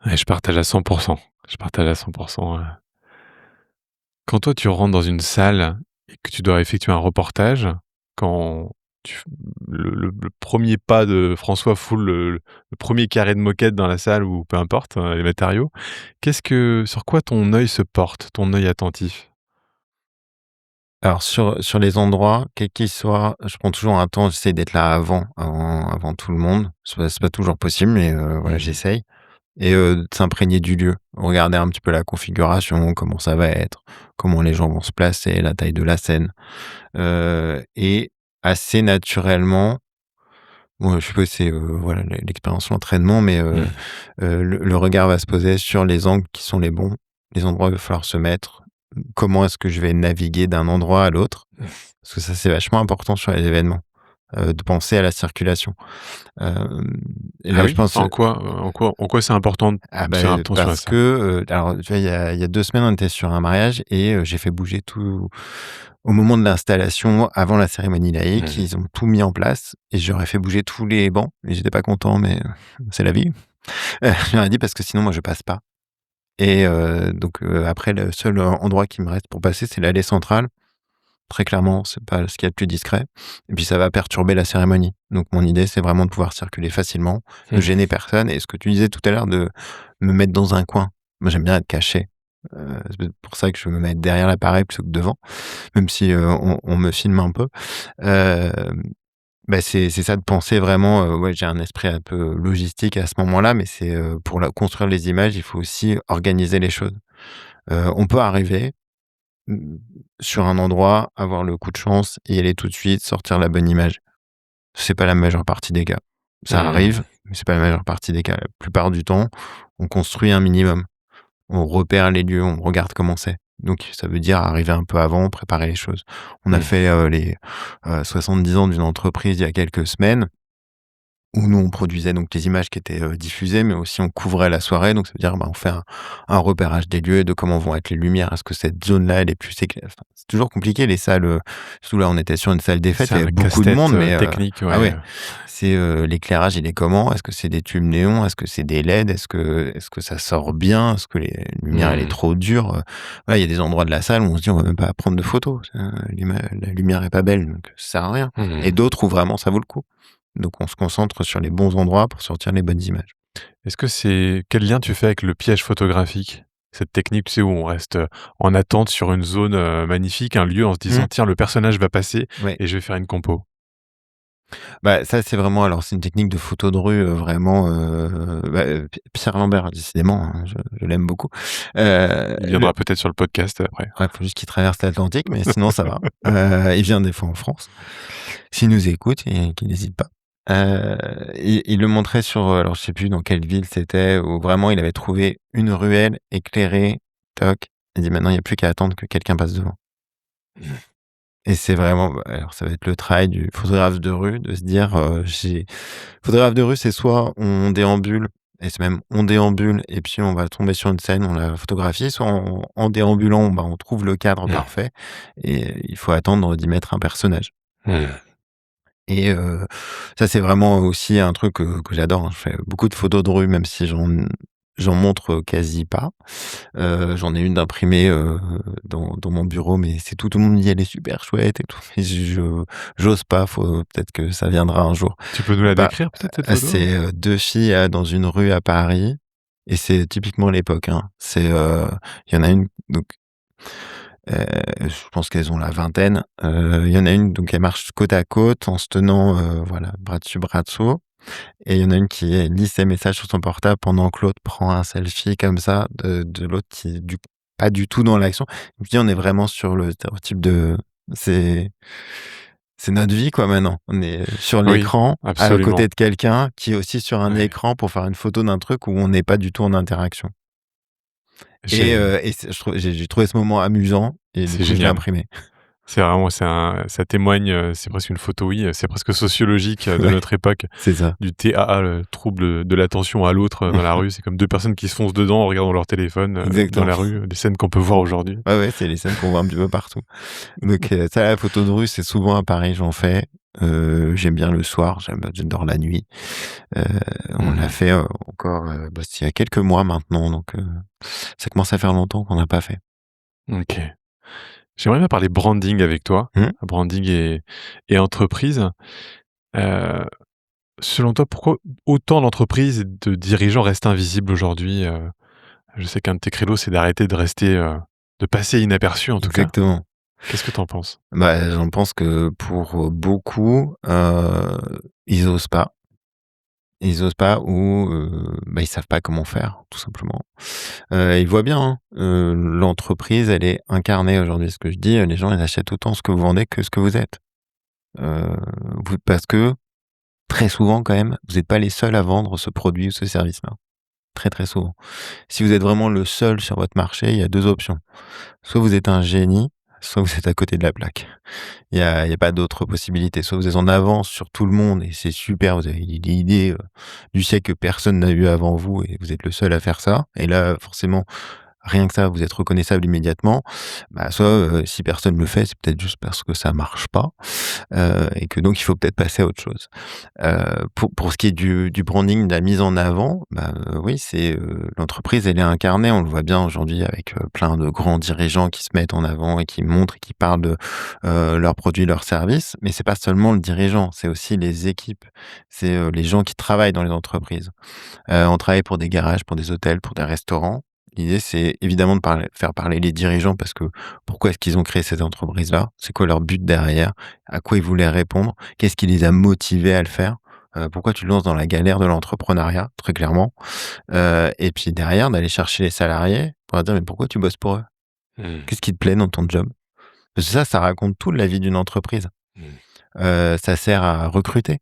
Ouais, je partage à 100. Je partage à 100. Quand toi, tu rentres dans une salle et que tu dois effectuer un reportage, quand tu f le 1er pas de François foule le 1er carré de moquette dans la salle ou peu importe, les matériaux, sur quoi ton œil se porte, ton œil attentif? Alors sur les endroits, quels qu'ils soient, je prends toujours un temps, j'essaie d'être là avant tout le monde. C'est pas toujours possible, mais voilà, Mmh. j'essaye et de s'imprégner du lieu. Regarder un petit peu la configuration, comment ça va être, comment les gens vont se placer, la taille de la scène, et assez naturellement, bon, je sais pas si c'est, voilà, l'expérience, l'entraînement, mais Mmh. le regard va se poser sur les angles qui sont les bons, les endroits où il va falloir se mettre comment est-ce que je vais naviguer d'un endroit à l'autre? Parce que ça, c'est vachement important sur les événements, de penser à la circulation. Hem et Ah là, je oui? pense, En quoi c'est important de ah bah, faire attention à parce ça? que, alors, tu vois, il y a 2 semaines, on était sur un mariage et j'ai fait bouger tout au moment de l'installation, avant la cérémonie laïque, Mmh. ils ont tout mis en place et j'aurais fait bouger tous les bancs et j'étais pas content, mais c'est la vie. Je leur ai dit: «Parce que sinon, moi, je passe pas» et donc après, le seul endroit qui me reste pour passer, c'est l'allée centrale. Très clairement, c'est pas ce qu'il y a de plus discret et puis ça va perturber la cérémonie. Donc mon idée, c'est vraiment de pouvoir circuler facilement, de Mmh. gêner personne et ce que tu disais tout à l'heure de me mettre dans un coin. Moi, j'aime bien être caché, c'est peut-être pour ça que je veux me mettre derrière l'appareil plutôt que devant, même si, on me filme un peu. Hem, c'est ça de penser vraiment, ouais, j'ai un esprit un peu logistique à ce moment-là, mais c'est, pour la construire les images, il faut aussi organiser les choses. On peut arriver, Mmh, sur un endroit, avoir le coup de chance, y aller tout de suite, sortir la bonne image. C'est pas la majeure partie des cas. Ça arrive, Mmh. mais c'est pas la majeure partie des cas. La plupart du temps, on construit un minimum. On repère les lieux, on regarde comment c'est. Donc ça veut dire arriver un peu avant, préparer les choses. On a Mmh. fait, les, 70 ans d'une entreprise il y a quelques semaines. Où nous, on produisait donc les images qui étaient, diffusées, mais aussi on couvrait la soirée. Donc ça veut dire, bah, on fait un repérage des lieux, de comment vont être les lumières. Est-ce que cette zone-là, elle est plus éclair enfin, c'est toujours compliqué les salles, surtout là, on était sur une salle des fêtes, C'est il y un avait beaucoup de casse-tête, monde, mais technique, ah ouais. ouais, c'est, l'éclairage, il est comment? Est-ce que c'est des tubes néons? Est-ce que c'est des LED? Est-ce que ça sort bien? Est-ce que les lumière, elle est Mmh. trop dure? Voilà, il y a des endroits de la salle où on se dit: «On va même pas prendre de photos, la lumière est pas belle, donc ça sert à rien» et Mmh. d'autres où vraiment ça vaut le coup. Donc on se concentre sur les bons endroits pour sortir les bonnes images. Quel lien tu fais avec le piège photographique? Cette technique, tu sais, où on reste, en attente sur une zone, magnifique, un lieu en se disant: Mmh. «Tiens, le personnage va passer Ouais. et je vais faire une compo». Bah, ça, c'est vraiment alors c'est une technique de photo de rue, vraiment, Pierre Lambert, décidément, hein, je l'aime beaucoup. Il Le viendra peut-être sur le podcast après. Ouais, faut juste qu'il traverse l'Atlantique, mais sinon ça va. Il vient des fois en France. S'il nous écoute et qu'il n'hésite pas. Il le montrait sur, alors je sais plus dans quelle ville c'était, où vraiment il avait trouvé une ruelle éclairée, toc, il dit: «Maintenant il y a plus qu'à attendre que quelqu'un passe devant». Et c'est vraiment bah, alors ça va être le travail du photographe de rue de se dire, j'ai photographe de rue, c'est soit on déambule et c'est même on déambule et puis on va tomber sur une scène, on la photographie, soit en déambulant, bah, on trouve le cadre Mmh. parfait et il faut attendre d'y mettre un personnage. Mmh. Et ça, c'est vraiment aussi un truc, que j'adore, hein. Je fais beaucoup de photos de rue, même si j'en montre quasi pas. J'en ai une d'imprimée, dans mon bureau, mais c'est tout le monde me dit: «Elle est super chouette et tout», mais j'ose pas, faut peut-être que ça viendra un jour. Tu peux nous la Bah, décrire peut-être cette photo? c'est, 2 filles, dans une rue à Paris et c'est typiquement l'époque, hein. C'est, il y en a une donc je pense qu'elles ont la vingtaine. Il y en a une, donc elle marche côte à côte en se tenant, voilà, bras dessus, bras dessous et il y en a une qui lit ses messages sur son portable pendant que l'autre prend un selfie comme ça de l'autre qui est du pas du tout dans l'action. Je me dis: «On est vraiment sur le stéréotype de» c'est c'est notre vie quoi maintenant. On est sur Oui, l'écran, à côté absolument. de quelqu'un qui est aussi sur un Ouais. écran pour faire une photo d'un truc où on n'est pas du tout en interaction J'ai et j'ai trouvé ce moment amusant et du c'est coup je l'ai génial. imprimé. Ça témoigne, c'est presque une photo, oui, c'est presque sociologique, de Ouais, notre époque, c'est ça. du TAA, le trouble de l'attention à l'autre, dans la rue. C'est comme 2 personnes qui se foncent dedans en regardant leur téléphone, dans Exactement. la rue, des scènes qu'on peut voir aujourd'hui. Ouais, ouais, c'est les scènes qu'on voit un petit peu partout. Donc ça, la photo de rue, c'est souvent à Paris, j'en fais. J'aime bien le soir, j'adore la nuit. Heu, on l'a Mmh. fait, encore, c'est il y a quelques mois maintenant, donc ça commence à faire longtemps qu'on n'a pas fait. OK. J'aimerais bien parler branding avec toi, Mmh. branding et entreprise. Heu, Selon toi, pourquoi autant d'entreprises et de dirigeants restent invisibles aujourd'hui? Je sais qu'un de tes credos, c'est d'arrêter de rester, de passer inaperçu en tout cas. Exactement. Qu'est-ce que tu en penses? Bah, j'en pense que pour, beaucoup, ils osent pas. Ils osent pas ou ils savent pas comment faire, tout simplement. Ils voient bien, hein, l'entreprise, elle est incarnée aujourd'hui. Ce que je dis, les gens, ils achètent autant ce que vous vendez que ce que vous êtes. Heu, parce que très souvent quand même, vous êtes pas les seuls à vendre ce produit ou ce service-là. très, très souvent. Si vous êtes vraiment le seul sur votre marché, il y a 2 options. Soit vous êtes un génie, soit vous êtes à côté de la plaque. Il y a pas d'autre possibilité. Soit vous êtes en avance sur tout le monde et c'est super, vous avez l'idée, du siècle que personne n'a eu avant vous et vous êtes le seul à faire ça et là, forcément, rien que ça, vous êtes reconnaissable immédiatement. Bah, soit, si personne le fait, c'est peut-être juste parce que ça marche pas, et que donc il faut peut-être passer à autre chose. Pour ce qui est du branding, de la mise en avant, bah, oui, c'est, l'entreprise, elle est incarnée. On le voit bien aujourd'hui avec, plein de grands dirigeants qui se mettent en avant et qui montrent et qui parlent de, leurs produits, leurs services. Mais c'est pas seulement le dirigeant, c'est aussi les équipes. C'est, les gens qui travaillent dans les entreprises. On travaille pour des garages, pour des hôtels, pour des restaurants. L'idée, c'est évidemment de faire parler les dirigeants parce que pourquoi est-ce qu'ils ont créé cette entreprise-là? C'est quoi leur but derrière? À quoi ils voulaient répondre? Qu'est-ce qui les a motivés à le faire? Pourquoi tu te lances dans la galère de l'entrepreneuriat? Très clairement. Et puis derrière, d'aller chercher les salariés pour leur dire: «Mais pourquoi tu bosses pour eux? Mmh. Qu'est-ce qui te plaît dans ton job?» Parce que ça raconte toute la vie d'une entreprise. Mmh. Ça sert à recruter.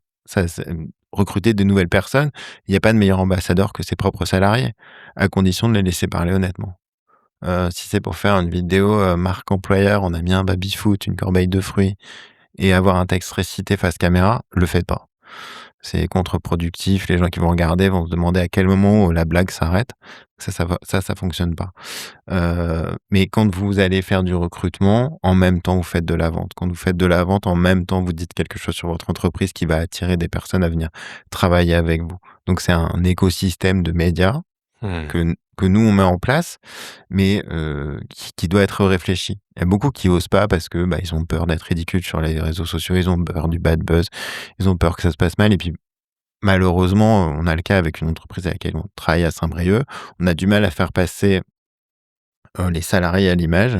Recruter de nouvelles personnes. Il y a pas de meilleur ambassadeur que ses propres salariés, à condition de les laisser parler honnêtement. Si c'est pour faire une vidéo, marque employeur, on a mis un baby-foot, une corbeille de fruits et avoir un texte récité face caméra, le faites pas. C'est contre-productif, les gens qui vont regarder vont se demander à quel moment la blague s'arrête. Ça fonctionne pas. Mais quand vous allez faire du recrutement, en même temps, vous faites de la vente. Quand vous faites de la vente, en même temps, vous dites quelque chose sur votre entreprise qui va attirer des personnes à venir travailler avec vous. Donc c'est un écosystème de médias Mmh. que nous on met en place, mais qui doit être réfléchi. Il y a beaucoup qui osent pas parce que, bah, ils ont peur d'être ridicules sur les réseaux sociaux, ils ont peur du bad buzz, ils ont peur que ça se passe mal et puis malheureusement, on a le cas avec une entreprise avec laquelle on travaille à Saint-Brieuc, on a du mal à faire passer, les salariés à l'image.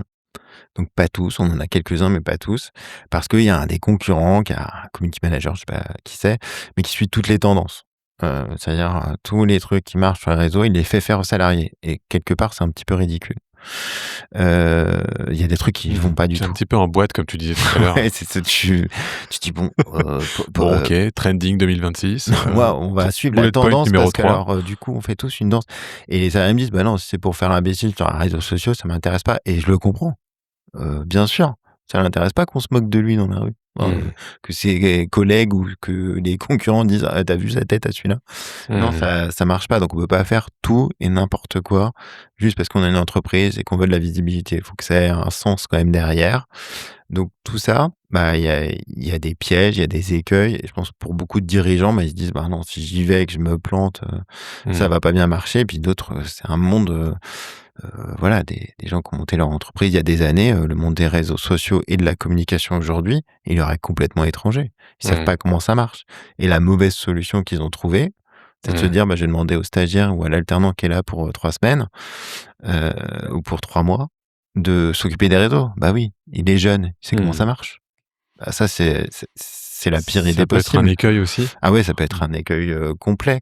Donc pas tous, on en a quelques-uns, mais pas tous, parce qu'il y a un des concurrents qui a un community manager, je sais pas qui c'est, mais qui suit toutes les tendances. C'est-à-dire, tous les trucs qui marchent sur les réseaux, il les fait faire aux salariés et quelque part, c'est un petit peu ridicule. Il y a des trucs qui Mmh. vont pas du C'est un tout. petit peu en boîte comme tu disais tout à l'heure. Ouais, c'est ça, tu dis: «Bon, Bon OK, trending 2026, moi, on va suivre la bullet point tendance numéro parce 3. qu'alors, du coup, on fait tous une danse» et les salariés me disent: «Bah non, si c'est pour faire l'imbécile sur les réseaux sociaux, ça m'intéresse pas» et je le comprends. Bien sûr, ça l'intéresse pas qu'on se moque de lui dans la rue. Mmh. Que ses collègues ou que les concurrents disent: «Ah, tu vu sa tête à celui-là?» Non, Mmh. ça marche pas, donc on peut pas faire tout et n'importe quoi juste parce qu'on a une entreprise et qu'on veut de la visibilité. Il faut que ça ait un sens quand même derrière. Donc tout ça, bah, il y a des pièges, il y a des écueils et je pense pour beaucoup de dirigeants, bah, ils se disent: «Bah non, si j'y vais et que je me plante, ça Mmh. va pas bien marcher» et puis d'autres, c'est un monde, voilà, des gens qui ont monté leur entreprise il y a des années, le monde des réseaux sociaux et de la communication aujourd'hui, il leur est complètement étranger. Ils savent Mmh. pas comment ça marche et la mauvaise solution qu'ils ont trouvée, c'est de se Mmh. dire: «Bah, je vais demander au stagiaire ou à l'alternant qui est là pour, 3 semaines, heu, ou pour 3 mois, de s'occuper des réseaux». Bah oui, il est jeune, il sait comment Mmh. ça marche. Bah, ça, c'est la pire idée Ça peut être un possible. écueil aussi? Ah ouais, ça peut être un écueil, complet.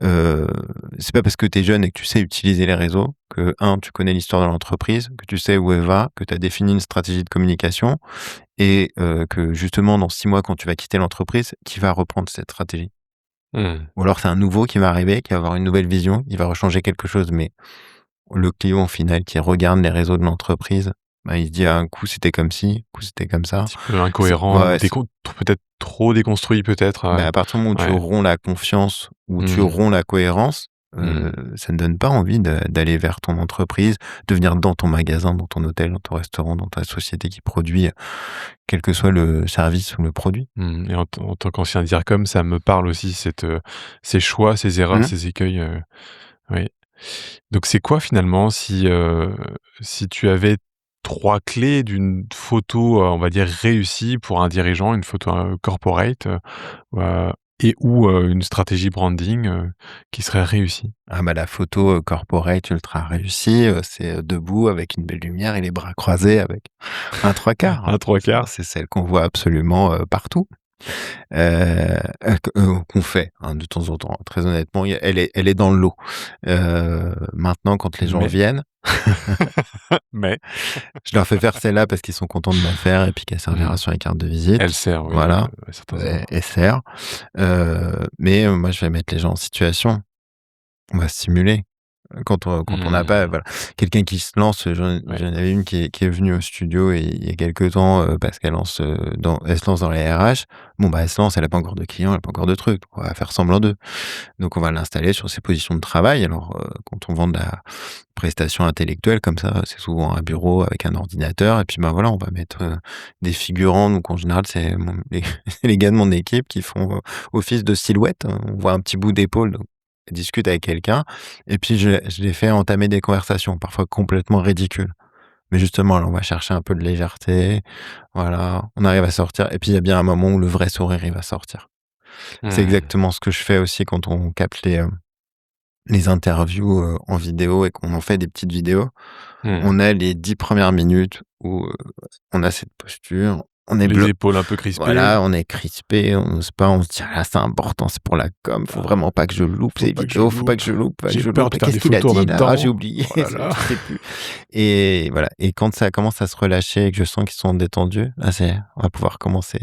Heu, c'est pas parce que tu es jeune et que tu sais utiliser les réseaux que, tu connais l'histoire de l'entreprise, que tu sais où elle va, que tu as défini une stratégie de communication et que justement dans 6 mois quand tu vas quitter l'entreprise, qui va reprendre cette stratégie? Mmh. Ou alors c'est un nouveau qui va arriver, qui va avoir une nouvelle vision, il va rechanger quelque chose, mais le client au final qui regarde les réseaux de l'entreprise, bah, il se dit: «Ah, un coup c'était comme ci, un coup c'était comme Un ça». petit peu C'est incohérent ou ouais, c'est peut-être trop déconstruit peut-être, bah, à partir du moment où tu ouais. romps la confiance, où tu Mmh. romps la cohérence, Mmh. ça ne donne pas envie d'aller vers ton entreprise, de venir dans ton magasin, dans ton hôtel, dans ton restaurant, dans ta société qui produit, quel que soit le service ou le produit. Mmh et en tant qu'ancien DIRCOM, ça me parle aussi ces choix, ces erreurs, Mmh. ces écueils, oui. Donc c'est quoi finalement si tu avais 3 clés d'une photo, on va dire réussie pour un dirigeant, une photo, corporate, heu ou une stratégie branding, qui serait réussie? Ah bah, la photo, corporate ultra réussie, c'est, debout avec une belle lumière et les bras croisés avec un trois quarts. Un trois Ça, quarts. c'est celle qu'on voit absolument, partout. Qu'on fait, hein, de temps en temps. Très honnêtement, elle est dans le lot. Maintenant quand les gens Mais viennent, mais je leur fais faire celle-là parce qu'ils sont contents de me la faire et puis qu'elle mmh, servira sur les cartes de elle visite. sert, oui, Voilà, à certains endroits. elle sert. Mais moi je vais mettre les gens en situation. On va simuler. Quand on n'a pas, Mmh. voilà, quelqu'un qui se lance, Ouais. j'en avais une qui est venue au studio et il y a quelque temps, parce elle se lance dans les RH. Bon, bah, elle se lance, elle a pas encore de clients, elle a pas encore de trucs, donc on va faire semblant d'eux. Donc on va l'installer sur ses positions de travail. Alors, quand on vend de la prestation intellectuelle comme ça, c'est souvent un bureau avec un ordinateur et puis, ben, voilà, on va mettre, des figurants. Donc en général, c'est mon les les gars de mon équipe qui font, office de silhouette. On voit un petit bout d'épaule, donc elle discute avec quelqu'un et puis je les fais entamer des conversations, parfois complètement ridicules. Mais justement, là, on va chercher un peu de légèreté, voilà, on arrive à sortir et puis il y a bien un moment où le vrai sourire, il va sortir. C'est Mmh. exactement ce que je fais aussi quand on capte les interviews, en vidéo et qu'on en fait des petites vidéos. Mmh. On a les 10 premières minutes où, on a cette posture, on est Les épaules un peu crispées. voilà, on est crispé, on n'ose pas, on se dit: «Ah là, c'est important, c'est pour la com, faut Ah, vraiment pas que je loupe faut ces pas que je vidéos, faut pas loupe. que je loupe, pas que J'ai je peur loupe. de faire Qu'est-ce des qu'il a photos en dit même là? Ah, j'ai temps. oublié, Oh là là. je sais plus» et voilà et quand ça commence à se relâcher et que je sens qu'ils sont détendus, là, on va pouvoir commencer,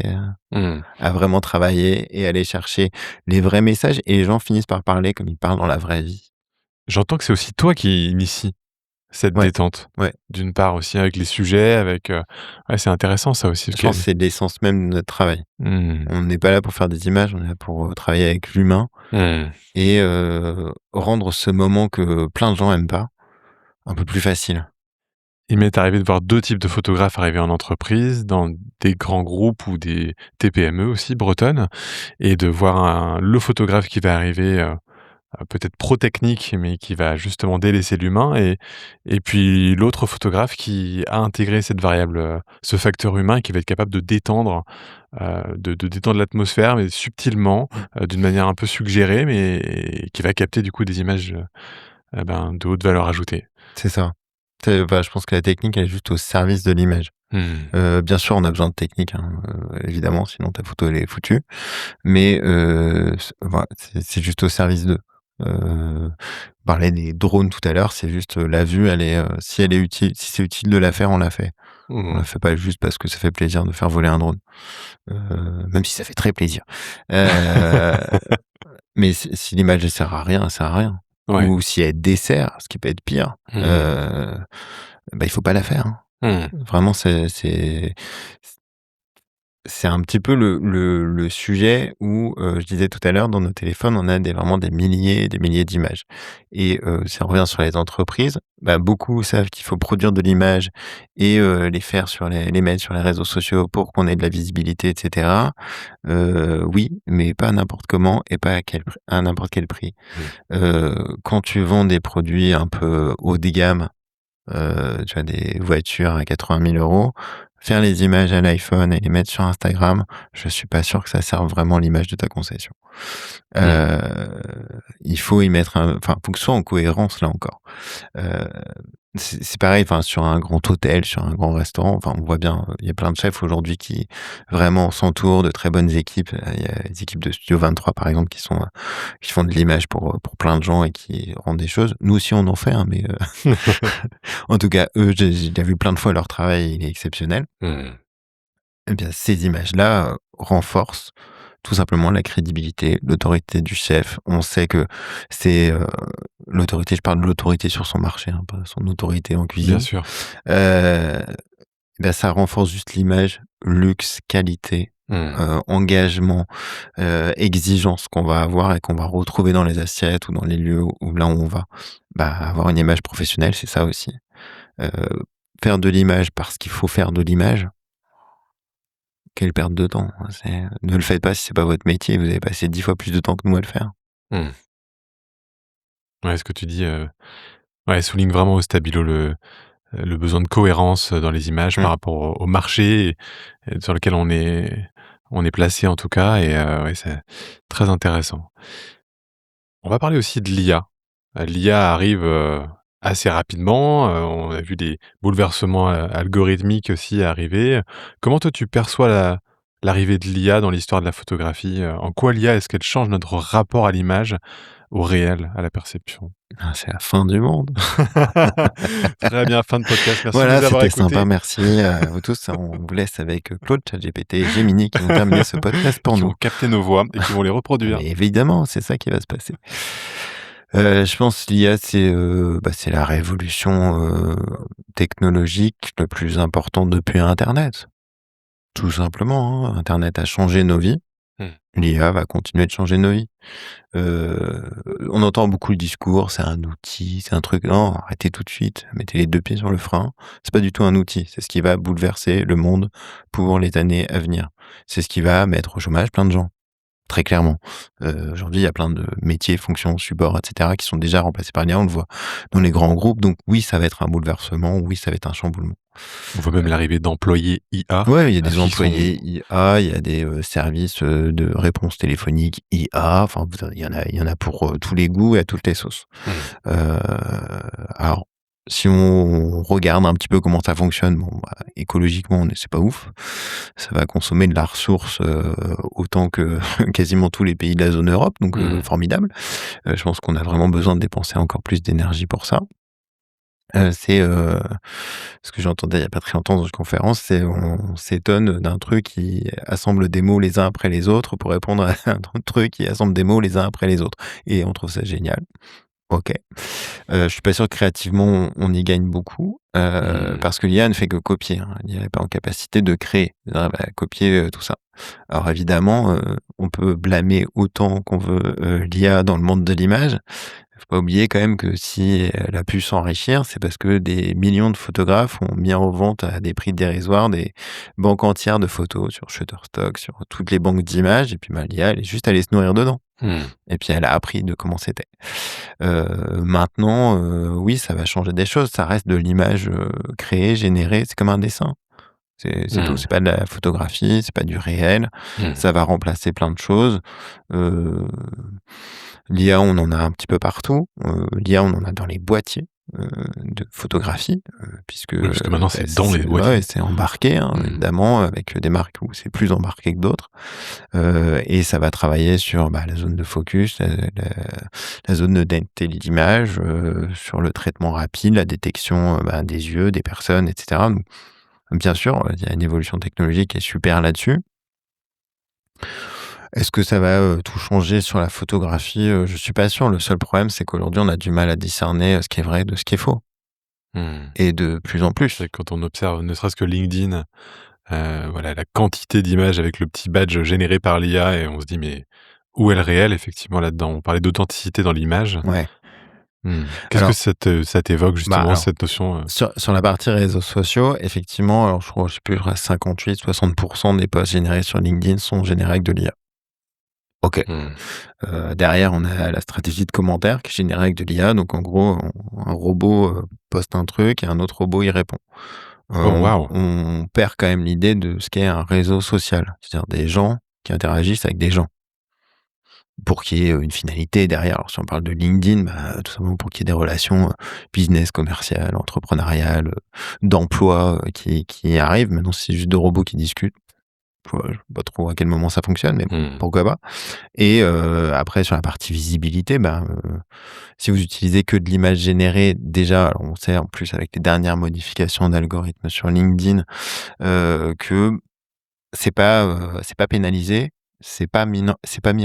Mmh. à vraiment travailler et aller chercher les vrais messages et les gens finissent par parler comme ils parlent dans la vraie vie. J'entends que c'est aussi toi qui initie cette Ouais, détente. ouais. D'une part aussi avec les sujets, avec, ouais, c'est intéressant ça aussi Je parce pense que que c'est l'essence même de notre travail. mmh. On n'est pas là pour faire des images, on est là pour, travailler avec l'humain Mmh. et rendre ce moment que plein de gens aiment pas, un peu plus facile. Il m'est arrivé de voir 2 types de photographes arriver en entreprise, dans des grands groupes ou des TPME aussi bretonnes et de voir le photographe qui va arriver, peut-être pro technique, mais qui va justement délaisser l'humain et puis l'autre photographe qui a intégré cette variable, ce facteur humain et qui va être capable de détendre, de détendre l'atmosphère, mais subtilement, Mmh. d'une manière un peu suggérée, mais qui va capter du coup des images, ben, de haute valeur ajoutée. C'est ça. Bah, je pense que la technique, elle est juste au service de l'image. Mmh. Bien sûr, on a besoin de technique, hein, évidemment, sinon ta photo, elle est foutue. Mais voilà, c'est juste au service d'eux. On parlait des drones tout à l'heure, c'est juste, la vue, elle est, si elle est utile, si c'est utile de la faire, on la fait. On la Mmh. fait pas juste parce que ça fait plaisir de faire voler un drone, même si ça fait très plaisir. Heu, mais si l'image, elle sert à rien, elle sert à rien. Ouais. Ou si elle dessert, ce qui peut être pire, Mmh. bah, il faut pas la faire, hein. Mmh. Vraiment, c'est un petit peu le sujet où, je disais tout à l'heure, dans nos téléphones, on a vraiment des milliers et des milliers d'images et si on revient sur les entreprises, bah, beaucoup savent qu'il faut produire de l'image et les mettre sur les réseaux sociaux pour qu'on ait de la visibilité et cetera. Oui, mais pas n'importe comment et pas à n'importe quel prix. Mmh. Quand tu vends des produits un peu haut de gamme, tu as des voitures à 80 000 €. Faire les images à l'iPhone et les mettre sur Instagram, je suis pas sûr que ça serve vraiment l'image de ta concession. Mmh. Heu, il faut y mettre faut que ce soit en cohérence là encore. Heu, c'est pareil, enfin, sur un grand hôtel, sur un grand restaurant, enfin, on voit bien, il y a plein de chefs aujourd'hui qui vraiment s'entourent de très bonnes équipes. Il y a les équipes de Studio 23 par exemple qui font de l'image pour plein de gens et qui rendent des choses. Nous aussi on en fait, hein, mais en tout cas, eux, j'ai déjà vu plein de fois leur travail, il est exceptionnel. Mmh. Eh bien, ces images-là, renforcent tout simplement la crédibilité, l'autorité du chef. On sait que c'est, l'autorité, je parle de l'autorité sur son marché, hein, pas son autorité en Bien cuisine. sûr. Heu, Bah, ça renforce juste l'image, luxe, qualité, Mmh. engagement, exigence qu'on va avoir et qu'on va retrouver dans les assiettes ou dans les lieux où là où on va. Bah, avoir une image professionnelle, c'est ça aussi. Heu, Faire de l'image parce qu'il faut faire de l'image, quelle perte de temps, hein, ne le faites pas si c'est pas votre métier, vous allez passer 10 fois plus de temps que nous à le faire. Mmh. Ouais, ce que tu dis, ouais, souligne vraiment au stabilo le besoin de cohérence, dans les images Mmh. par rapport au marché et sur lequel on est placé en tout cas et ouais, c'est très intéressant. On va parler aussi de l'IA. L'IA arrive, assez rapidement, on a vu des bouleversements, algorithmiques aussi arriver. Comment toi tu perçois l'arrivée de l'IA dans l'histoire de la photographie? En quoi l'IA, est-ce qu'elle change notre rapport à l'image, au réel, à la perception? Ah, c'est la fin du monde. Très bien, fin de podcast. Merci de Voilà, nous avoir c'était sympa, écoutés. merci à vous tous. On vous laisse avec, Claude, ChatGPT et Gemini qui vont terminer ce podcast pour Qui nous. vont capter nos voix et qui vont les reproduire. Mais évidemment, c'est ça qui va se passer. Je pense l'IA, c'est la révolution, technologique le plus importante depuis internet. Tout simplement, hein. Internet a changé nos vies, Mmh. l'IA va continuer de changer nos vies. Heu, on entend beaucoup le discours: «C'est un outil, c'est un truc». Non, arrêtez tout de suite, mettez les 2 pieds sur le frein. C'est pas du tout un outil, c'est ce qui va bouleverser le monde pour les années à venir. C'est ce qui va mettre au chômage plein de gens. Très clairement. Aujourd'hui, il y a plein de métiers, fonctions, supports et cetera qui sont déjà remplacés par l'IA, on le voit dans les grands groupes, donc oui, ça va être un bouleversement, oui, ça va être un chamboulement. On voit même l'arrivée d'employés IA, Ouais, il y a des qui sont employés IA, il y a des, services, de réponse téléphonique IA, enfin, il y en a pour, tous les goûts et à toutes les sauces. mmh, Heu, alors, si on regarde un petit peu comment ça fonctionne, bon, bah, écologiquement, c'est pas ouf. Ça va consommer de la ressource, autant que quasiment tous les pays de la zone Europe, donc mmh, formidable. Je pense qu'on a vraiment besoin de dépenser encore plus d'énergie pour ça. C'est, ce que j'entendais il y a pas très longtemps dans une conférence, c'est on s'étonne d'un truc qui assemble des mots les uns après les autres pour répondre à un autre truc qui assemble des mots les uns après les autres et on trouve ça génial. OK. Je suis pas sûr que créativement on y gagne beaucoup, mmh, parce que l'IA ne fait que copier, hein. L'IA n'est pas en capacité de créer. Elle va copier, tout ça. Alors évidemment, on peut blâmer autant qu'on veut, l'IA dans le monde de l'image. Il faut pas oublier quand même que si elle a pu s'enrichir, c'est parce que des millions de photographes ont mis en vente à des prix dérisoires des banques entières de photos sur Shutterstock, sur toutes les banques d'images et puis, bah, l'IA, elle est juste allée se nourrir dedans mmh, et puis elle a appris de comment c'était. Maintenant, oui, ça va changer des choses. Ça reste de l'image, créée, générée. C'est comme un dessin. C'est tout. mmh, C'est pas de la photographie, c'est pas du réel. mmh. Ça va remplacer plein de choses. Heu, L'IA, on en a un petit peu partout. L'IA, on en a dans les boîtiers, de photographie, puisque, Oui, parce que maintenant bah, c'est dans les ouais, boîtiers. c'est embarqué, hein, Mmh, évidemment, avec des marques où c'est plus embarqué que d'autres. Et ça va travailler sur, bah, la zone de focus, la zone d'intelligimage, sur le traitement rapide, la détection, bah, des yeux, des personnes et cetera. Donc bien sûr, il y a une évolution technologique qui est super là-dessus. Est-ce que ça va, tout changer sur la photographie? Je suis pas sûr. Le seul problème, c'est qu'aujourd'hui, on a du mal à discerner, ce qui est vrai de ce qui est faux mmh. et de plus en C'est plus. vrai que quand on observe ne serait-ce que LinkedIn, voilà, la quantité d'images avec le petit badge généré par l'IA et on se dit: «Mais où est le réel?» effectivement là-dedans? On parlait d'authenticité dans l'image. Ouais. Mmh. Qu'est-ce que Alors, ça t'évoque bah, justement alors cette notion? sur la partie réseaux sociaux, effectivement, alors je crois, je sais plus, je crois 58-60 des posts générés sur LinkedIn sont générés avec de l'IA. OK. Mmh. Derrière, on a la stratégie de commentaires qui est générée avec de l'IA. Donc en gros, un robot, poste un truc et un autre robot y répond. Oh On waouh! on perd quand même l'idée de ce qu'est un réseau social. C'est-à-dire des gens qui interagissent avec des gens. Pour qu'il y ait, une finalité derrière. Alors si on parle de LinkedIn, bah, tout simplement pour qu'il y ait des relations, business, commerciales, entrepreneuriales, d'emploi, qui arrivent. Maintenant, c'est juste 2 robots qui discutent. Je sais pas trop à quel moment ça fonctionne, mais bon, Mmh. pourquoi pas. Et après sur la partie visibilité, ben, si vous utilisez que de l'image générée, déjà, alors on sait en plus avec les dernières modifications d'algorithmes sur LinkedIn, que c'est pas pénalisé, c'est pas mis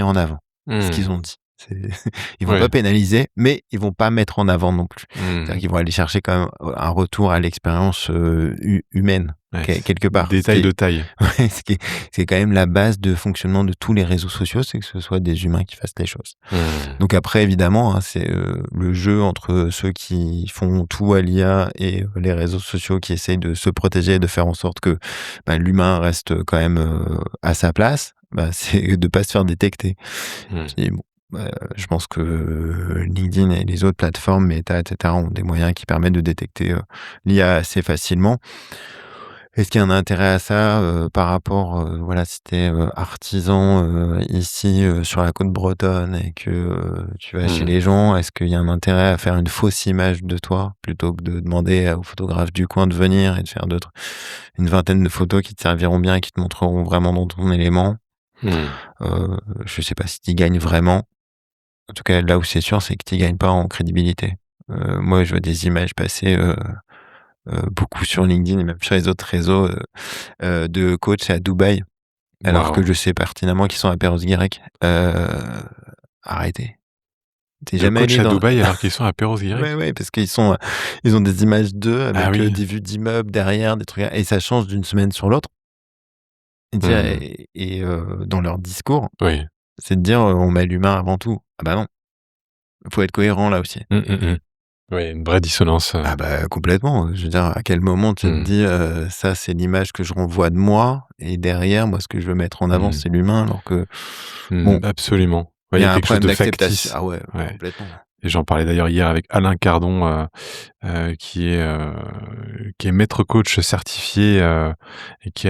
en avant, ce qu'ils Mmh. ont dit. C'est ils vont pas Ouais. pénaliser, mais ils vont pas mettre en avant non plus. C'est-à-dire Mmh. qu'ils vont aller chercher quand même, un retour à l'expérience, humaine, Ouais, quelque part. Ce qui détail de est taille. ouais, ce qui est quand même la base de fonctionnement de tous les réseaux sociaux, c'est que ce soit des humains qui fassent les choses. Mmh. Donc après évidemment, hein, c'est, le jeu entre ceux qui font tout à l'IA et les réseaux sociaux qui essayent de se protéger, de faire en sorte que, bah, l'humain reste quand même, à sa place, bah, c'est de pas se faire détecter. Mmh. Puis bon, je pense que LinkedIn et les autres plateformes, Meta et cetera, ont des moyens qui permettent de détecter, l'IA assez facilement. Est-ce qu'il y a un intérêt à ça, par rapport, voilà, si tu es, artisan, ici, sur la côte bretonne et que, tu vas chez Mmh. les gens, est-ce qu'il y a un intérêt à faire une fausse image de toi, plutôt que de demander aux photographes du coin de venir et de faire une vingtaine de photos qui te serviront bien et qui te montreront vraiment dans ton élément? Mmh. Je sais pas si tu y gagnes vraiment. En tout cas, là où c'est sûr, c'est que tu y gagnes pas en crédibilité. Moi, je vois des images passer, beaucoup sur LinkedIn et même sur les autres réseaux, de coachs à Dubaï, alors que Waouh! je sais pertinemment qu'ils sont à Perros-Guirec. Arrêtez. Tu De jamais coach allé à dans Dubaï alors qu'ils sont à Perros-Guirec? ouais, ouais, parce ils ont des images d'eux Ah avec, oui. des vues d'immeubles derrière, des trucs et ça change d'une semaine sur l'autre et dire Mmh. dans leur discours, Oui. c'est de dire, «On met l'humain avant tout». Ah bah non, faut être cohérent là aussi. Mmh, mmh mh. Ouais, une vraie dissonance, Ah bah, complètement, je veux dire, à quel moment tu te mmh, dis, «Ça, c'est l'image que je renvoie de moi et derrière, moi, ce que je veux mettre en avant, mmh, c'est l'humain», alors que bon, absolument. Ouais, il il y y a a un quelque chose problème de d'acceptation. factice. Ah ouais, Ouais, complètement. et j'en parlais d'ailleurs hier avec Alain Cardon, qui est maître coach certifié, et qui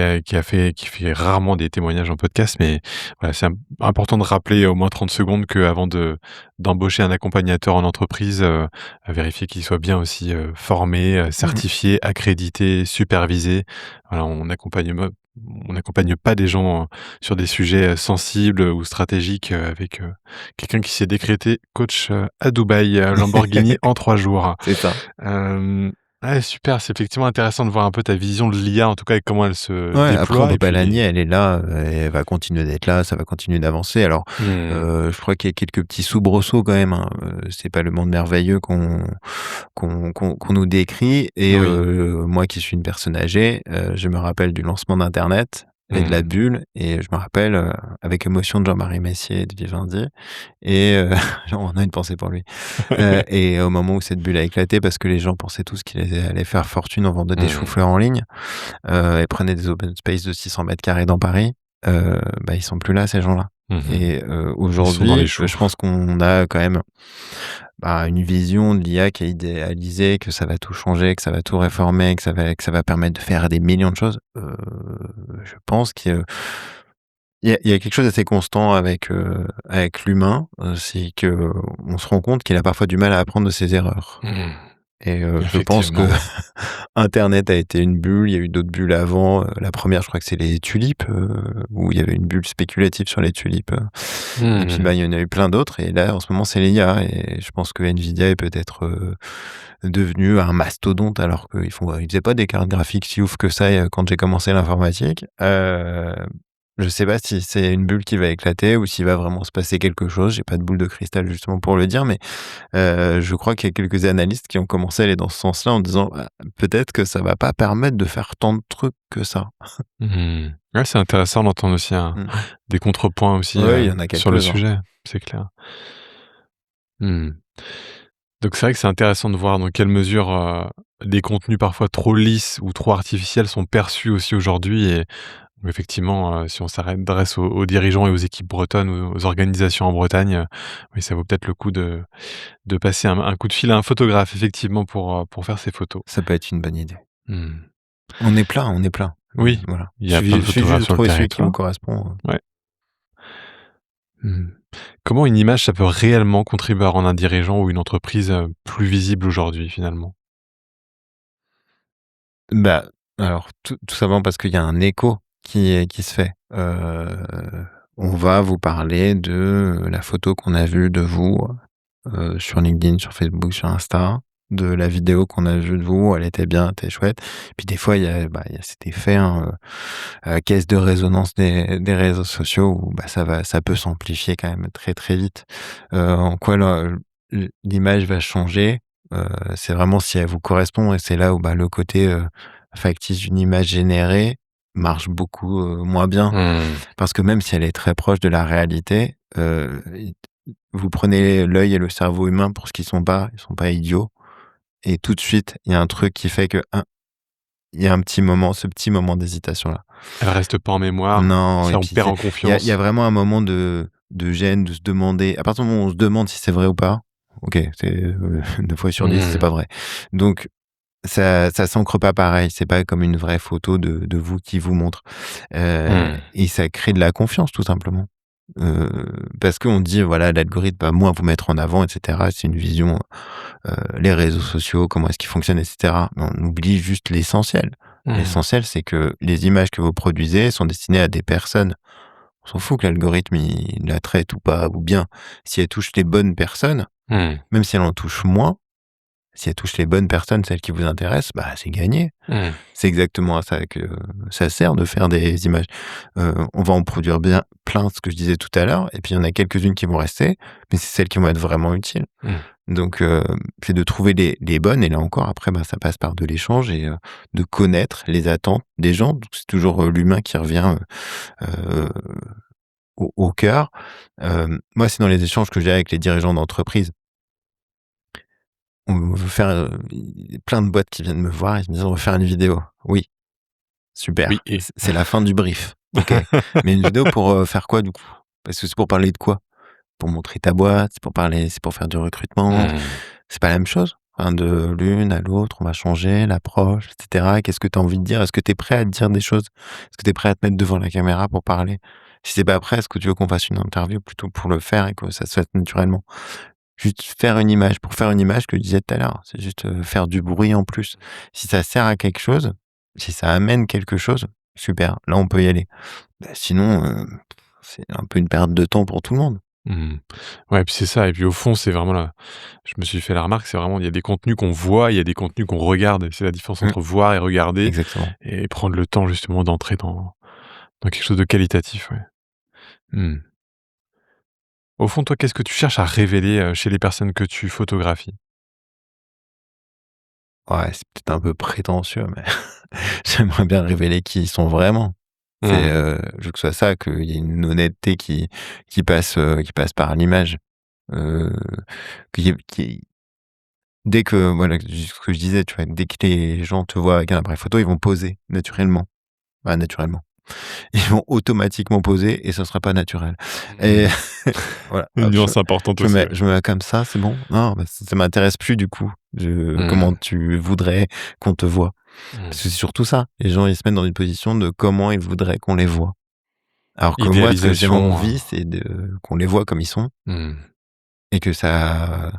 fait rarement des témoignages en podcast, mais voilà, c'est important de rappeler au moins 30 secondes qu'avant d'embaucher un accompagnateur en entreprise, à vérifier qu'il soit bien aussi, formé, Mmh. certifié, accrédité, supervisé. Voilà, on n'accompagne pas des gens, sur des sujets, sensibles ou stratégiques, avec, quelqu'un qui s'est décrété coach, à Dubaï, Lamborghini en 3 jours. C'est ça. Hem, ouais, super, c'est effectivement intéressant de voir un peu ta vision de l'IA, en tout cas, et comment elle se Ouais, après on déploie peut et pas la puis nier, elle est là, et elle va continuer d'être là, ça va continuer d'avancer. Alors, mmh, je crois qu'il y a quelques petits soubresauts quand même, hein, c'est pas le monde merveilleux qu'on nous décrit et oui, moi qui suis une personne âgée, je me rappelle du lancement d'internet et de la mmh, bulle et je me rappelle, avec émotion de Jean-Marie Messier et de Vivendi et on a une pensée pour lui. Et au moment où cette bulle a éclaté parce que les gens pensaient tous qu'ils allaient faire fortune en vendant des mmh, choux-fleurs en ligne, et prenaient des open space de 600 m² dans Paris, bah, ils sont plus là ces gens-là mmh. et Ils sont dans les aujourd'hui, choux. je pense qu'on a quand même, bah, une vision de l'IA qui est idéalisée, que ça va tout changer, que ça va tout réformer, que ça va permettre de faire des millions de choses. Je pense qu'il y a quelque chose d'assez constant avec l'humain, c'est qu'on se rend compte qu'il a parfois du mal à apprendre de ses erreurs Mmh, et je pense que effectivement. internet a été une bulle, il y a eu d'autres bulles avant, la première je crois que c'est les tulipes, où il y avait une bulle spéculative sur les tulipes, et puis, Mmh, bah, il y en a eu plein d'autres et là en ce moment c'est les IA et je pense que Nvidia est peut-être, devenu un mastodonte alors qu'ils faisaient pas des cartes graphiques si ouf que ça, quand j'ai commencé l'informatique. Je sais pas si c'est une bulle qui va éclater ou s'il va vraiment se passer quelque chose. J'ai pas de boule de cristal justement pour le dire, mais je crois qu'il y a quelques analystes qui ont commencé à aller dans ce sens-là en disant: «Bah, peut-être que ça va pas permettre de faire tant de trucs que ça». mmh. Ouais, c'est intéressant d'entendre aussi Mmh. des contrepoints aussi, Ouais, il y en a sur le quelques-uns. sujet, c'est clair. Mmh. Donc c'est vrai que c'est intéressant de voir dans quelle mesure, des contenus parfois trop lisses ou trop artificiels sont perçus aussi aujourd'hui, et effectivement, si on s'adresse aux dirigeants et aux équipes bretonnes, aux organisations en Bretagne, oui, ça vaut peut-être le coup de passer un coup de fil à un photographe effectivement pour faire ces photos. Ça peut être une bonne idée. Mmh. On est plein, on est plein. Oui, Voilà. il y a plein de Suffit juste photographes de sur le trouver celui qui vous territoire. correspond, Ouais. Mmh. Comment une image, ça peut réellement contribuer à rendre un dirigeant ou une entreprise, plus visible aujourd'hui finalement? Bah, alors tout simplement parce qu'il y a un écho qui se fait. On va vous parler de la photo qu'on a vue de vous, sur LinkedIn, sur Facebook, sur Insta, de la vidéo qu'on a vue de vous, elle était bien, elle était chouette. Puis des fois, il y a cet effet, hein, caisse de résonance des réseaux sociaux où, bah, ça peut s'amplifier quand même très, très vite. En quoi l'image va changer, c'est vraiment si elle vous correspond et c'est là où, bah, le côté, factice d'une image générée marche beaucoup, moins bien. Mmh. Parce que même si elle est très proche de la réalité, vous prenez l'œil et le cerveau humain pour ce ils sont pas idiots et tout de suite, il y a un truc qui fait que, il y a un petit moment, ce petit moment d'hésitation-là. Elle reste pas en mémoire, Non et ça on puis perd c'est en il y a confiance. vraiment un moment de gêne, de se demander à partir du moment où on se demande si c'est vrai ou pas, OK, c'est, 9 fois sur 10, c'est Mmh. pas vrai. Donc ça s'ancre pas pareil, c'est pas comme une vraie photo de vous qui vous montre, Mmh. et ça crée de la confiance tout simplement. Heu, Parce qu'on dit voilà l'algorithme va moins vous mettre en avant et cetera. C'est une vision, les réseaux sociaux, comment est-ce qu'ils fonctionnent et cetera. Mais on oublie juste l'essentiel. Mmh. L'essentiel, c'est que les images que vous produisez sont destinées à des personnes. On s'en fout que l'algorithme il la traite ou pas ou bien. Si elle touche les bonnes personnes, Mmh. même si elle en touche moins, si elle touche les bonnes personnes, celles qui vous intéressent, bah, c'est gagné. Mmh. C'est exactement à ça que ça sert de faire des images. On va en produire bien plein, ce que je disais tout à l'heure, et puis il y en a quelques-unes qui vont rester, mais c'est celles qui vont être vraiment utiles. Mmh. Donc, c'est de trouver les bonnes, et là encore, après, bah, ça passe par de l'échange et de connaître les attentes des gens. Donc c'est toujours, l'humain qui revient, heu, au cœur. Moi, c'est dans les échanges que j'ai avec les dirigeants d'entreprise. On veut faire, plein de boîtes qui viennent me voir et qui me disent: «On veut faire une vidéo». Oui, Oui super, et c'est la fin du brief. OK, mais une vidéo pour, faire quoi du coup? Parce que c'est pour parler de quoi? Pour montrer ta boîte, c'est pour faire du recrutement, mmh. c'est pas la même chose? Enfin, de l'une à l'autre, on va changer l'approche, et cetera. Qu'est-ce que tu as envie de dire? Est-ce que tu es prêt à dire des choses? Est-ce que tu es prêt à te mettre devant la caméra pour parler? Si tu pas prêt, est-ce que tu veux qu'on fasse une interview plutôt pour le faire et que ça se fasse naturellement? Juste faire une image pour faire une image, que je disais tout à l'heure, c'est juste, faire du bruit en plus. Si ça sert à quelque chose, si ça amène quelque chose, super, là on peut y aller. Bah, sinon, c'est un peu une perte de temps pour tout le monde. Mmh. Ouais, puis c'est ça et puis au fond, c'est vraiment là je me suis fait la remarque, c'est vraiment il y a des contenus qu'on voit, il y a des contenus qu'on regarde et c'est la différence Mmh, entre voir et regarder exactement. et prendre le temps justement d'entrer dans quelque chose de qualitatif, ouais. Mmh. Au fond, toi, qu'est-ce que tu cherches à révéler, chez les personnes que tu photographies? Ouais, c'est peut-être un peu prétentieux, mais j'aimerais bien révéler qui ils sont vraiment. C'est, Mmh. je veux que ce soit ça, qu'il y ait une honnêteté qui passe par l'image. Heu, dès que voilà, ce que je disais, tu vois? Dès que les gens te voient avec un appareil photo, ils vont poser naturellement. Bah, naturellement. Ils vont automatiquement poser et ce sera pas naturel et Mmh. voilà, Une hop, nuance importante aussi, ouais. je me mets comme ça, c'est bon? Non, bah, ça m'intéresse plus du coup. Comment Mmh. tu voudrais qu'on te voit? Mmh. Parce que c'est surtout ça. Les gens, ils se mettent dans une position de comment ils voudraient qu'on les voit. Alors que moi, ce que j'ai Idéalisation, envie, c'est de qu'on les voit comme ils sont mmh. et que ça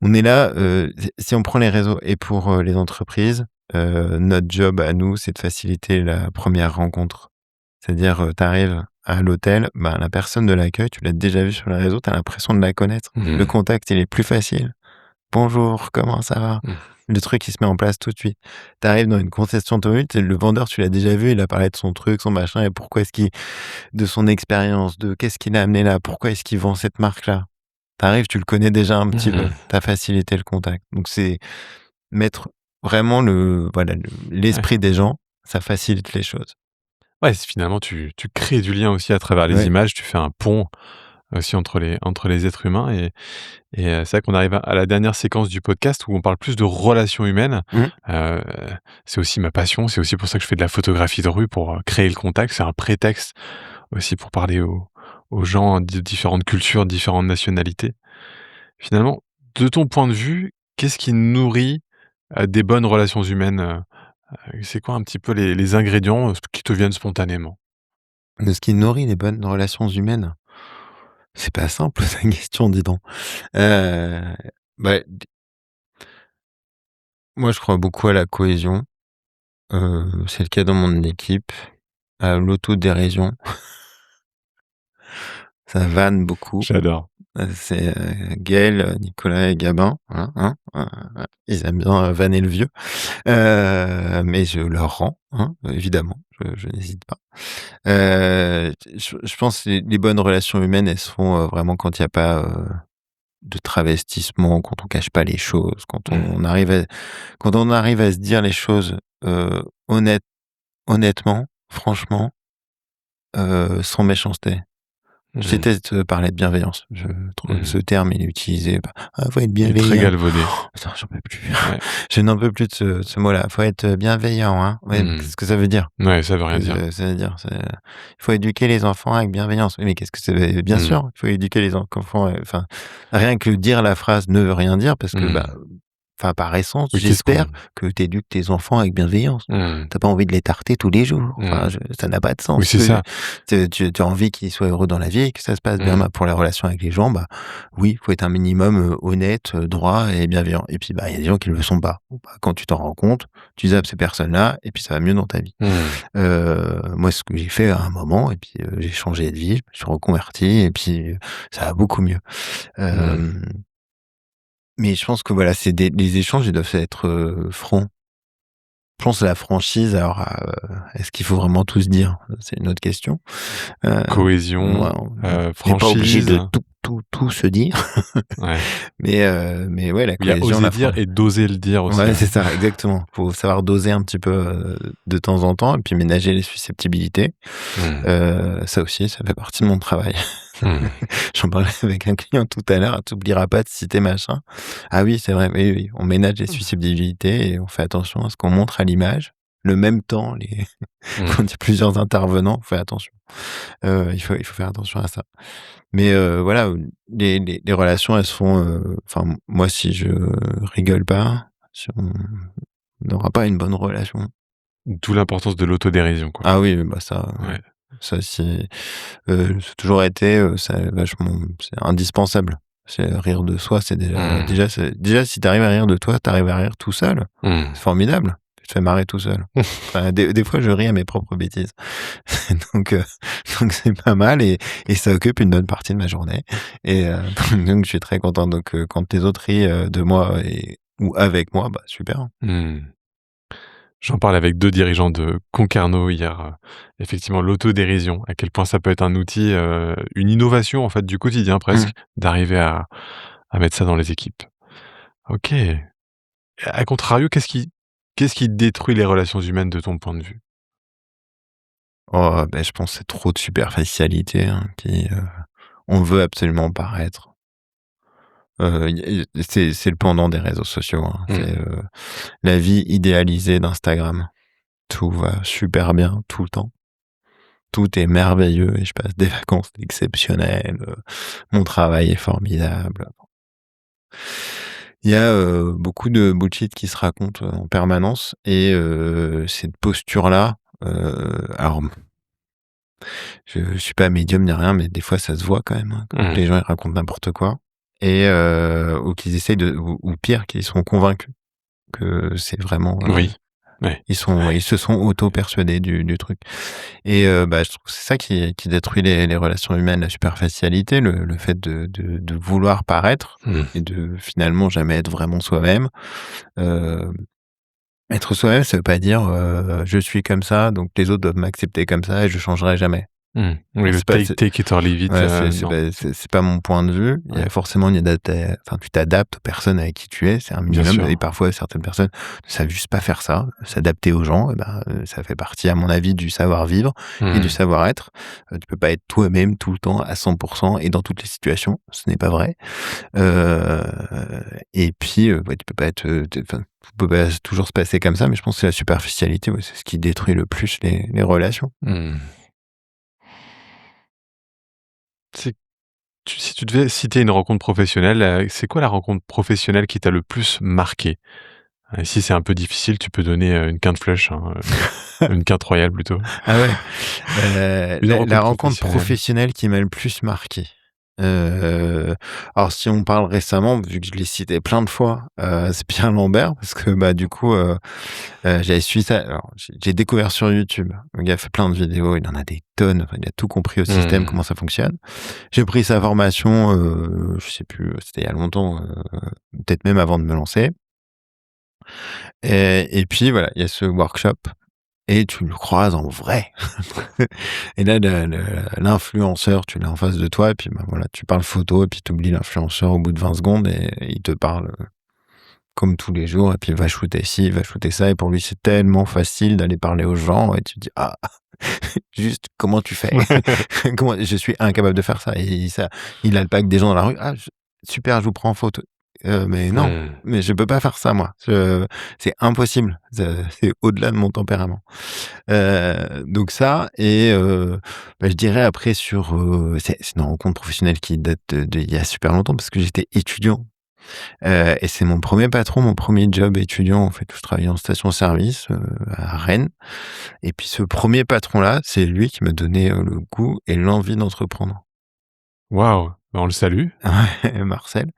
on est là, si on prend les réseaux et pour, les entreprises, notre job à nous, c'est de faciliter la première rencontre. C'est-à-dire, tu arrives à l'hôtel, ben, la personne de l'accueil, tu l'as déjà vue sur les réseaux, tu as l'impression de la connaître. Le Mmh. contact, il est plus facile. «Bonjour, comment ça va?» Mmh. Le truc, il se met en place tout de suite. Tu arrives dans une concession automobile, tu le vendeur, tu l'as déjà vu, il a parlé de son truc, son machin et pourquoi est-ce qu'il de son expérience, de qu'est-ce qui l'a amené là, pourquoi est-ce qu'il vend cette marque-là. Tu arrives, tu le connais déjà un petit peu, Mmh. tu as facilité le contact. Donc c'est mettre vraiment Ouais. l'esprit des gens, ça facilite les choses. Ouais, c'est finalement tu crées du lien aussi à travers les Ouais. images, tu fais un pont aussi entre les êtres humains et c'est vrai qu'on arrive à la dernière séquence du podcast où on parle plus de relations humaines. Mmh. Heu, c'est aussi ma passion, c'est aussi pour ça que je fais de la photographie de rue pour, créer le contact. C'est un prétexte aussi pour parler aux gens de différentes cultures, différentes nationalités. Finalement, de ton point de vue, qu'est-ce qui nourrit, des bonnes relations humaines, c'est quoi un petit peu les ingrédients, qui te viennent spontanément? De ce qui nourrit les bonnes relations humaines? C'est pas simple ta question, dis donc. Heu, bah, d moi, je crois beaucoup à la cohésion, c'est le cas dans mon équipe, à l'autodérision, ça vanne beaucoup. J'adore. C'est, Gaël, Nicolas et Gabin, voilà, ils aiment bien, vanner le vieux, mais je leur rends, évidemment, je n'hésite pas. Je pense que les bonnes relations humaines, elles se font, vraiment quand il y a pas, de travestissement, quand on cache pas les choses, Mmh. quand on arrive à se dire les choses, honnête honnêtement, franchement, sans méchanceté. Je Mmh. déteste, parler de bienveillance. Je trouve ce Mmh. terme, il est utilisé, bah: «Ah, faut être Il est très bienveillant». galvaudé. Putain, j'en peux plus. Ouais. Je n'en peux plus de ce mot-là. Faut être, bienveillant, hein. Ouais, mais Mmh. qu'est-ce que ça veut dire? Ouais, ça veut rien Qu'est-ce dire. que ça veut dire? C'est, il faut éduquer les enfants avec bienveillance. Oui, mais qu'est-ce que ça veut bien Mmh. sûr, il faut éduquer les enfants, enfin, rien que dire la phrase ne veut rien dire parce que, bah, Mmh. enfin, par essence, Oui, qu'est-ce j'espère qu'on que tu éduques tes enfants avec bienveillance. mmh. Tu as pas envie de les tarter tous les jours. Enfin, Mmh. ça n'a pas de Oui, sens. c'est ça. Tu as envie qu'ils soient heureux dans la vie et que ça se passe bien. Mmh. Bah, pour les relations avec les gens, bah, oui, il faut être un minimum, honnête, droit et bienveillant. Et puis, bah, il y a des gens qui ne le sont pas. Bon, bah, quand tu t'en rends compte, tu zappes ces personnes-là et puis ça va mieux dans ta vie. Mmh. Moi, ce que j'ai fait à un moment et puis, j'ai changé de vie, je me suis reconverti et puis, ça va beaucoup mieux. Mmh. Hem Mais je pense que voilà, c'est des les échanges, ils doivent être, francs. Je pense à la franchise, alors, est-ce qu'il faut vraiment tout se dire? C'est une autre question. Cohésion, Moi, on n'est pas obligé franchise, de tout se dire, ouais. mais ouais, la Il y a cohésion, oser la dire fran et d'oser le dire aussi, ouais, ouais. c'est ça, exactement. Faut savoir doser un petit peu, de temps en temps et puis ménager les susceptibilités. Mmh. Ça aussi, ça fait partie de mon travail. Mmh. J'en parlais avec un client tout à l'heure: «Tu oublieras pas de citer machin». Ah oui, c'est vrai, oui, oui, on ménage les susceptibilités et on fait attention à ce qu'on montre à l'image. Le même temps, les Mmh. quand il y a plusieurs intervenants, on fait attention. Il faut faire attention à ça. Mais voilà, les relations, elles se font, enfin, moi, si je rigole pas, si on n'aura pas une bonne relation. D'où l'importance de l'autodérision, quoi. Ah oui, bah ça, Ouais. ça c'est, ça a toujours été, ça vachement c'est indispensable. C'est rire de soi, c'est Mmh. déjà si tu arrives à rire de toi, tu arrives à rire tout seul, Mmh. c'est formidable. Tu te fais marrer tout seul. Enfin, des fois, je ris à mes propres bêtises. Donc heu, donc c'est pas mal et ça occupe une bonne partie de ma journée et donc je suis très content. Donc quand les autres rient, de moi et ou avec moi, bah, super. Mmh. J'en parlais avec 2 dirigeants de Concarneau hier, effectivement l'autodérision, à quel point ça peut être un outil, une innovation en fait du quotidien presque, Mmh. d'arriver à mettre ça dans les équipes. OK. Et à contrario, qu'est-ce qui détruit les relations humaines de ton point de vue? Oh, beh, je pense que c'est trop de superficialité, hein, on veut absolument paraître. C'est le pendant des réseaux sociaux, hein. Mmh. C'est, la vie idéalisée d'Instagram. Tout va super bien tout le temps. Tout est merveilleux et je passe des vacances exceptionnelles, mon travail est formidable. Il y a, beaucoup de bullshit qui se raconte, en permanence et cette posture-là, alors je suis pas médium ni rien, mais des fois ça se voit quand même, hein, quand Mmh. les gens ils racontent n'importe quoi et ou qu'ils essayent de ou pire, qu'ils sont convaincus que c'est vraiment, Oui. Ouais. ils se sont auto-persuadés du truc et bah, je trouve que c'est ça qui détruit les relations humaines, la superficialité, le fait de vouloir paraître Mmh. et de finalement jamais être vraiment soi-même. Heu, Être soi-même, ça veut pas dire, «Je suis comme ça, donc les autres doivent m'accepter comme ça et je changerai jamais». Mmh. Oui, le C'est pas take it or leave it, Ouais, non. c'est pas mon point de vue. Il y a Ouais, forcément enfin, tu t'adaptes aux personnes avec qui tu es, c'est un bien minimum et sûr. parfois certaines personnes ne savent juste pas faire ça. S'adapter aux gens, et ben, ça fait partie à mon avis du savoir-vivre et du Mmh. savoir-être. Tu peux pas être toi-même tout le temps à 100% et dans toutes les situations, ce n'est pas vrai. Heu et puis, ouais, tu peux pas être, enfin, tout peut pas toujours se passer comme ça, mais je pense que c'est la superficialité, ouais, c'est ce qui détruit le plus les relations. Mmh. C'est si tu devais citer une rencontre professionnelle, c'est quoi la rencontre professionnelle qui t'a le plus marqué? Et si c'est un peu difficile, tu peux donner, une quinte flush, hein, une quinte royale plutôt. Ah ouais, Une la rencontre rencontre professionnelle. professionnelle qui m'a le plus marqué. Alors si on parle récemment, vu que je l'ai cité plein de fois, c'est Pierre Lambert parce que, bah, du coup, j'avais suivi ça alors j'ai découvert sur YouTube. Le gars fait plein de vidéos, il en a des tonnes, enfin, il a tout compris au système, Mmh. comment ça fonctionne. J'ai pris sa formation, je sais plus, c'était il y a longtemps, peut-être même avant de me lancer et puis voilà, il y a ce workshop et tu le croises en vrai. Et là, l'influenceur, tu l'as en face de toi et puis, bah, voilà, tu parles photo et puis tu oublies l'influenceur au bout de 20 secondes et il te parle, comme tous les jours et puis il va shooter ci, il va shooter ça et pour lui, c'est tellement facile d'aller parler aux gens et tu te dis: «Ah, juste comment tu fais?» Comment je suis incapable de faire ça et ça il alpague des gens dans la rue: «Ah super, je vous prends en photo». Mais non, Mmh. mais je peux pas faire ça moi. C'est impossible. C'est au-delà de mon tempérament. Donc ça et bah, je dirais après sur, c'est une rencontre professionnelle qui date d'il y a super longtemps parce que j'étais étudiant, et c'est mon premier patron, mon premier job étudiant en fait, où je travaillais en station-service, à Rennes et puis ce premier patron-là, c'est lui qui m'a donné, le goût et l'envie d'entreprendre. Waouh! Bah, on le salue. Ouais, Marcel.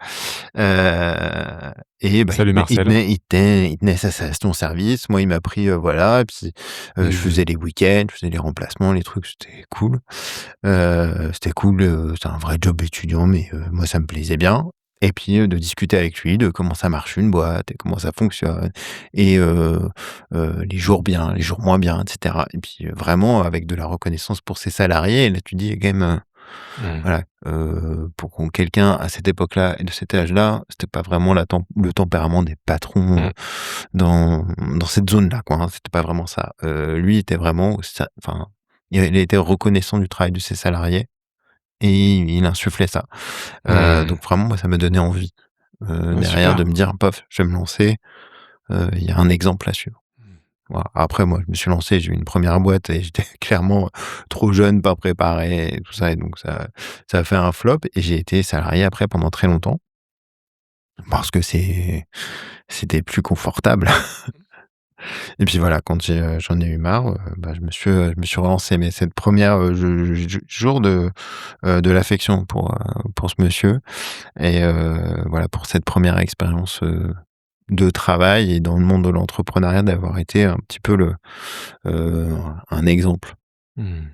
Et bah, Salut Marcel. il tenait sa station-service. Moi, il m'a pris, voilà et puis, je Mmh. faisais les week-ends, je faisais les remplacements, les trucs, c'était cool, c'était un vrai job étudiant mais moi, ça me plaisait bien et puis, de discuter avec lui de comment ça marche une boîte et comment ça fonctionne et les jours bien, les jours moins bien et cetera et puis, vraiment avec de la reconnaissance pour ses salariés et là tu dis: «Il y a quand même, Mmh. voilà, pour qu'on quelqu'un à cette époque-là et de cet âge-là, c'était pas vraiment la tem le tempérament des patrons, Mmh. dans cette zone-là, quoi, hein. C'était pas vraiment ça. Lui était vraiment ça enfin, il était reconnaissant du travail de ses salariés et il insufflait ça. Mmh. Donc vraiment, moi, ça m'a donné envie, Ouais, derrière super. de me dire: «Pof, je vais me lancer, il y a un exemple à suivre». Voilà. Après moi, je me suis lancé, j'ai eu une première boîte et j'étais clairement trop jeune, pas préparé et tout ça et donc ça a fait un flop et j'ai été salarié après pendant très longtemps parce que c'était plus confortable et puis voilà, quand j'en ai eu marre, bah, je me suis relancé mais cette première re je jour de l'affection pour ce monsieur et voilà, pour cette première expérience, de travail et dans le monde de l'entrepreneuriat d'avoir été un petit peu heu, un exemple. Mmh.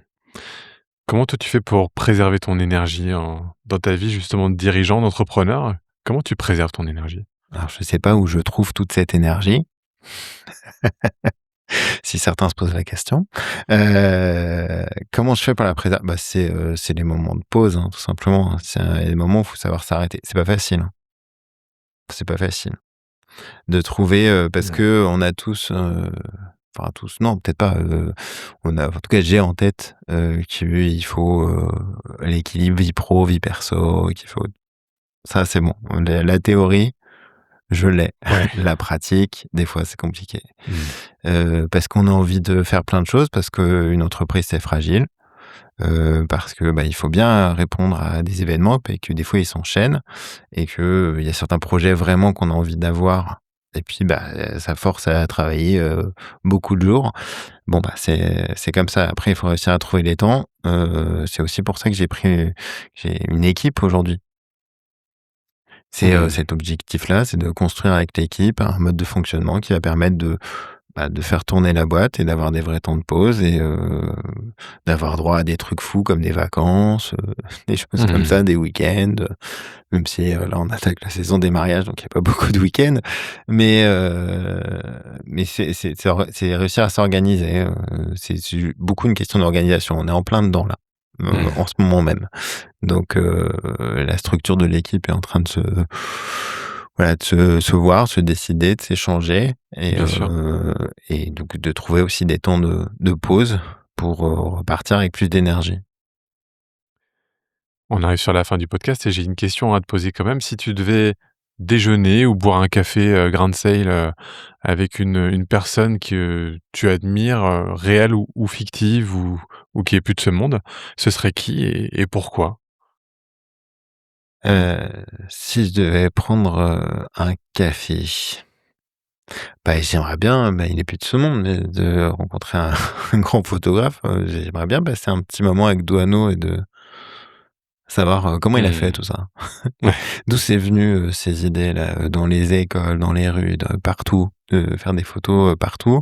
Comment toi tu fais pour préserver ton énergie dans ta vie justement de dirigeant, d'entrepreneur? Comment tu préserves ton énergie? Alors je sais pas où je trouve toute cette énergie, si certains se posent la question. Comment je fais pour la préserver? Bah, c'est les moments de pause, hein, tout simplement, hein. Il y a des moments où il faut savoir s'arrêter. C'est pas facile, hein. C'est pas facile de trouver, parce Mmh. que on a tous, enfin tous, non, peut-être pas, on a en tout cas, j'ai en tête, qu'il faut, l'équilibre vie pro, vie perso, qu'il faut ça c'est bon. La théorie, je l'ai. Ouais. La pratique, des fois, c'est compliqué. Mmh. Parce qu'on a envie de faire plein de choses, parce qu'une entreprise, c'est fragile, parce que, bah, il faut bien répondre à des événements et que des fois, ils s'enchaînent et que, il y a certains projets vraiment qu'on a envie d'avoir et puis, bah, ça force à travailler, beaucoup de jours. Bon, bah, c'est comme ça. Après, il faut réussir à trouver les temps. C'est aussi pour ça que j'ai une équipe aujourd'hui. C'est, Mmh. cet objectif-là, c'est de construire avec l'équipe un mode de fonctionnement qui va permettre de faire tourner la boîte et d'avoir des vrais temps de pause et d'avoir droit à des trucs fous comme des vacances, des choses comme Mmh. ça, des week-ends, même si, là, on attaque la saison des mariages, donc il y a pas beaucoup de week-ends. Mais c'est réussir à s'organiser, c'est beaucoup une question d'organisation. On est en plein dedans là, Mmh. en ce moment même. Donc la structure de l'équipe est en train de voilà, de se voir, se décider, de s'échanger Bien sûr. et donc de trouver aussi des temps de pause pour, repartir avec plus d'énergie. On arrive sur la fin du podcast et j'ai une question à te poser quand même. Si tu devais déjeuner ou boire un café, grain de sale, avec une personne que tu admires, réelle ou fictive ou qui est plus de ce monde, ce serait qui et pourquoi? Si je devais prendre, un café, bah, j'aimerais bien, bah, il est plus de ce monde, mais de rencontrer un un grand photographe, j'aimerais bien passer un petit moment avec Douaneau et de savoir, comment il a fait Mmh. tout ça. Ouais. D'où c'est venu, ces idées-là, dans les écoles, dans les rues, de partout, de faire des photos, partout.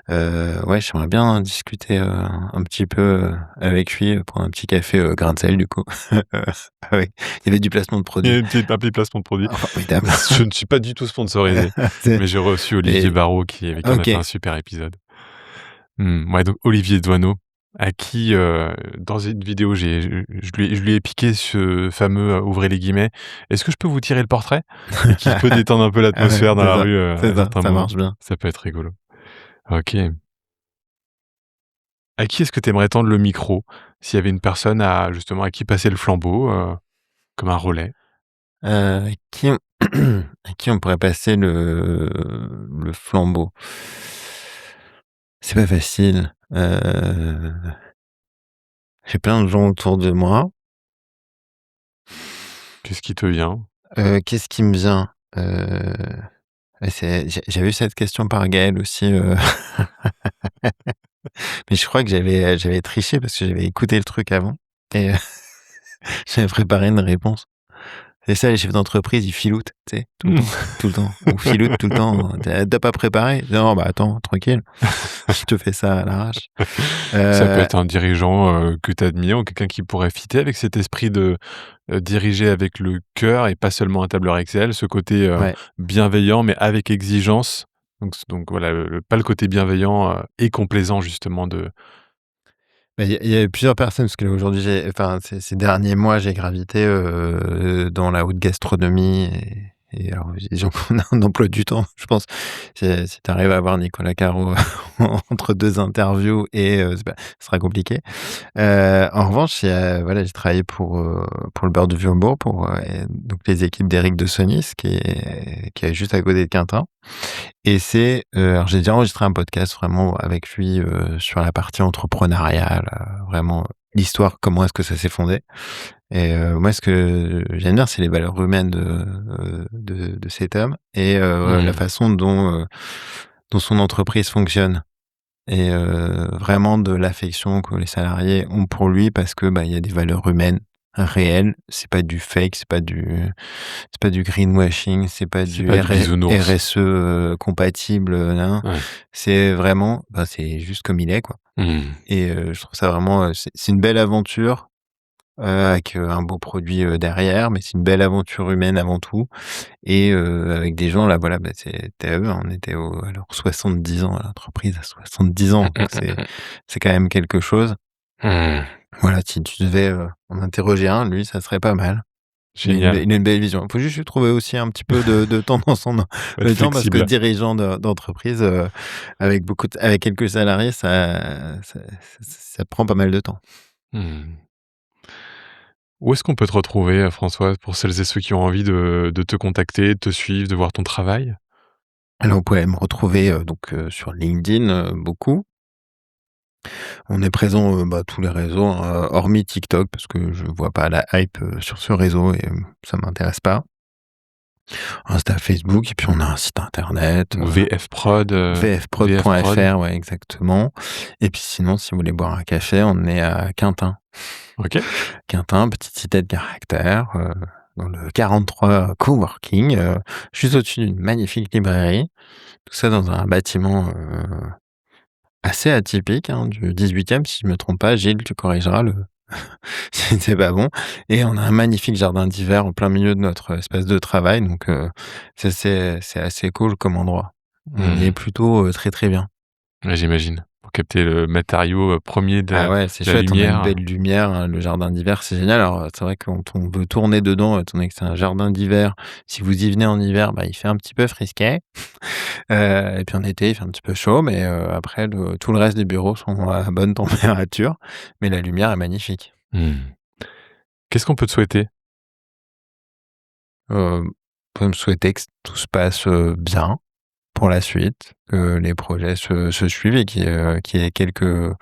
Ouais, j'aimerais bien discuter, un petit peu, avec lui, prendre un petit café, grain de sel du coup. Ah oui, il y avait du placement de Il y produit. a un petit placement de produit. Ah formidable. Je ne suis pas du tout sponsorisé, C'est mais j'ai reçu Olivier et Barraud avec qui on a OK. fait un super épisode. Ouais, donc Olivier Doineau, à qui, dans une vidéo, je lui ai piqué ce fameux, ouvrez les guillemets: «Est-ce que je peux vous tirer le portrait?» et qui peut détendre un peu Ah ouais, l'atmosphère dans la rue, c'est à ça, certains ça moments. marche bien. Ça peut être rigolo. OK. À qui est-ce que tu aimerais tendre le micro? S'il y avait une personne à qui passer le flambeau, comme un relais? Qui on à qui on pourrait passer le flambeau? C'est pas facile, j'ai plein de gens autour de moi. Qu'est-ce qui te vient? Qu'est-ce qui me vient? J'avais eu cette question par Gaël aussi, mais je crois que j'avais triché parce que j'avais écouté le truc avant et j'avais préparé une réponse C'est ça, les chefs d'entreprise, ils filoutent, tu sais, Mmh. tout le temps. On filoute tout le temps. Tu pas préparé? Non, bah, attends, tranquille, je te fais ça à l'arrache. Ça peut Heu, être un dirigeant, que tu admires ou quelqu'un qui pourrait fitter avec cet esprit de, diriger avec le cœur et pas seulement un tableur Excel, ce côté, ouais. bienveillant mais avec exigence. Donc voilà, pas le côté bienveillant, et complaisant justement de Bah, il y a eu plusieurs personnes parce qu'aujourd'hui enfin, ces derniers mois, j'ai gravité, dans la haute gastronomie et alors les gens qu'on a un emploi du temps, je pense, si tu arrives à avoir Nicolas Caro entre 2 interviews et ce sera compliqué. En revanche, voilà, j'ai travaillé pour le beurre de Vieux-Bourg, donc les équipes d'Éric de Sonis qui est juste à côté de Quintin. Et alors j'ai déjà enregistré un podcast vraiment avec lui, sur la partie entrepreneuriale, vraiment l'histoire, comment est-ce que ça s'est fondé. Et moi, ce que j'aime bien, c'est les valeurs humaines de cet homme et la mmh. façon dont son entreprise fonctionne et vraiment de l'affection que les salariés ont pour lui parce que, bah, il y a des valeurs humaines réelles. C'est pas du fake, c'est pas du greenwashing, c'est pas C'est du pas du bisounours. RSE, compatible, nin. Ouais. C'est vraiment, bah, c'est juste comme il est, quoi. Mmh. Et je trouve ça vraiment, c'est une belle aventure, avec, un beau produit, derrière, mais c'est une belle aventure humaine avant tout et avec des gens là, voilà, bah, c'était à eux, hein, on était à leurs 70 ans, à l'entreprise a 70 ans, Mmh donc mh, mmh mh. c'est quand même quelque chose. Mmh. Voilà, si tu devais, en interroger un, lui, ça serait pas mal. Génial, Il a une belle vision. Il faut juste lui trouver aussi un petit peu de temps dans son faut être le temps parce que flexible. dirigeant d'entreprise, avec quelques salariés, ça prend pas mal de temps. Mmh. Où est-ce qu'on peut te retrouver, François, pour celles et ceux qui ont envie de te contacter, de te suivre, de voir ton travail? Alors vous pouvez me retrouver, donc sur LinkedIn, beaucoup. On est présent, bah, tous les réseaux, hein, hormis TikTok parce que je vois pas la hype, sur ce réseau et ça m'intéresse pas. Insta, Facebook et puis on a un site internet, Donc VF Prod, VF Prod? vfprod.fr, ouais, exactement. Et puis sinon, si vous voulez boire un café, on est à Quintin. OK. Quintin, petite cité de caractère, dans le 43 coworking, juste au-dessus d'une magnifique librairie. Tout ça dans un bâtiment, assez atypique, hein, du 18e si je me trompe pas. Gilles, tu corrigeras si c'est pas bon. Et on a un magnifique jardin d'hiver en plein milieu de notre espace de travail, donc ça c'est assez cool comme endroit. On y est Mmh. plutôt, très, très bien. Ouais, j'imagine. Pour capter le matériau, 1er Ah ouais, c'est de la chouette, on a une belle lumière. lumière, le jardin d'hiver, c'est génial. Alors, c'est vrai que quand on veut tourner dedans, étant donné que c'est un jardin d'hiver, si vous y venez en hiver, bah, il fait un petit peu frisquet. Et puis en été, il fait un petit peu chaud, mais après tout le reste des bureaux sont à bonne température, mais la lumière est magnifique. Mmh. Qu'est-ce qu'on peut te souhaiter? On peut me souhaiter que tout se passe, bien pour la suite, que les projets se suivent et qu'il y ait quelques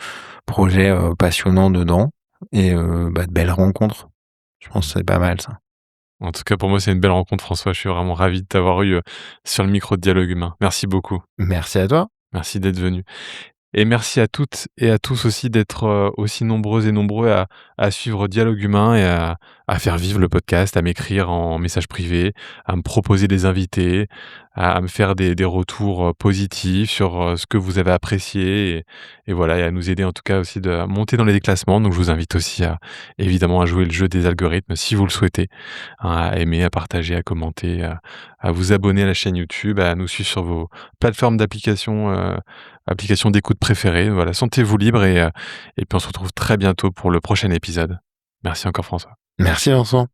projets, passionnants dedans et bah, de belles rencontres. Je pense que c'est pas mal ça. En tout cas, pour moi, c'est une belle rencontre, François. Je suis vraiment ravi de t'avoir eu, sur le micro de Dialogue Humain. Merci beaucoup. Merci à toi. Merci d'être venu. Et merci à toutes et à tous aussi d'être, aussi nombreuses et nombreux à suivre Dialogue Humain et à faire vivre le podcast, à m'écrire en message privé, à me proposer des invités, à me faire des retours, positifs sur, ce que vous avez apprécié et voilà et à nous aider en tout cas aussi à monter dans les classements. Donc je vous invite aussi à évidemment à jouer le jeu des algorithmes si vous le souhaitez, hein, à aimer, à partager, à commenter, à vous abonner à la chaîne YouTube, à nous suivre sur vos plateformes application d'écoute préférée. Voilà, sentez-vous libre et puis on se retrouve très bientôt pour le prochain épisode. Merci encore François. Merci Vincent.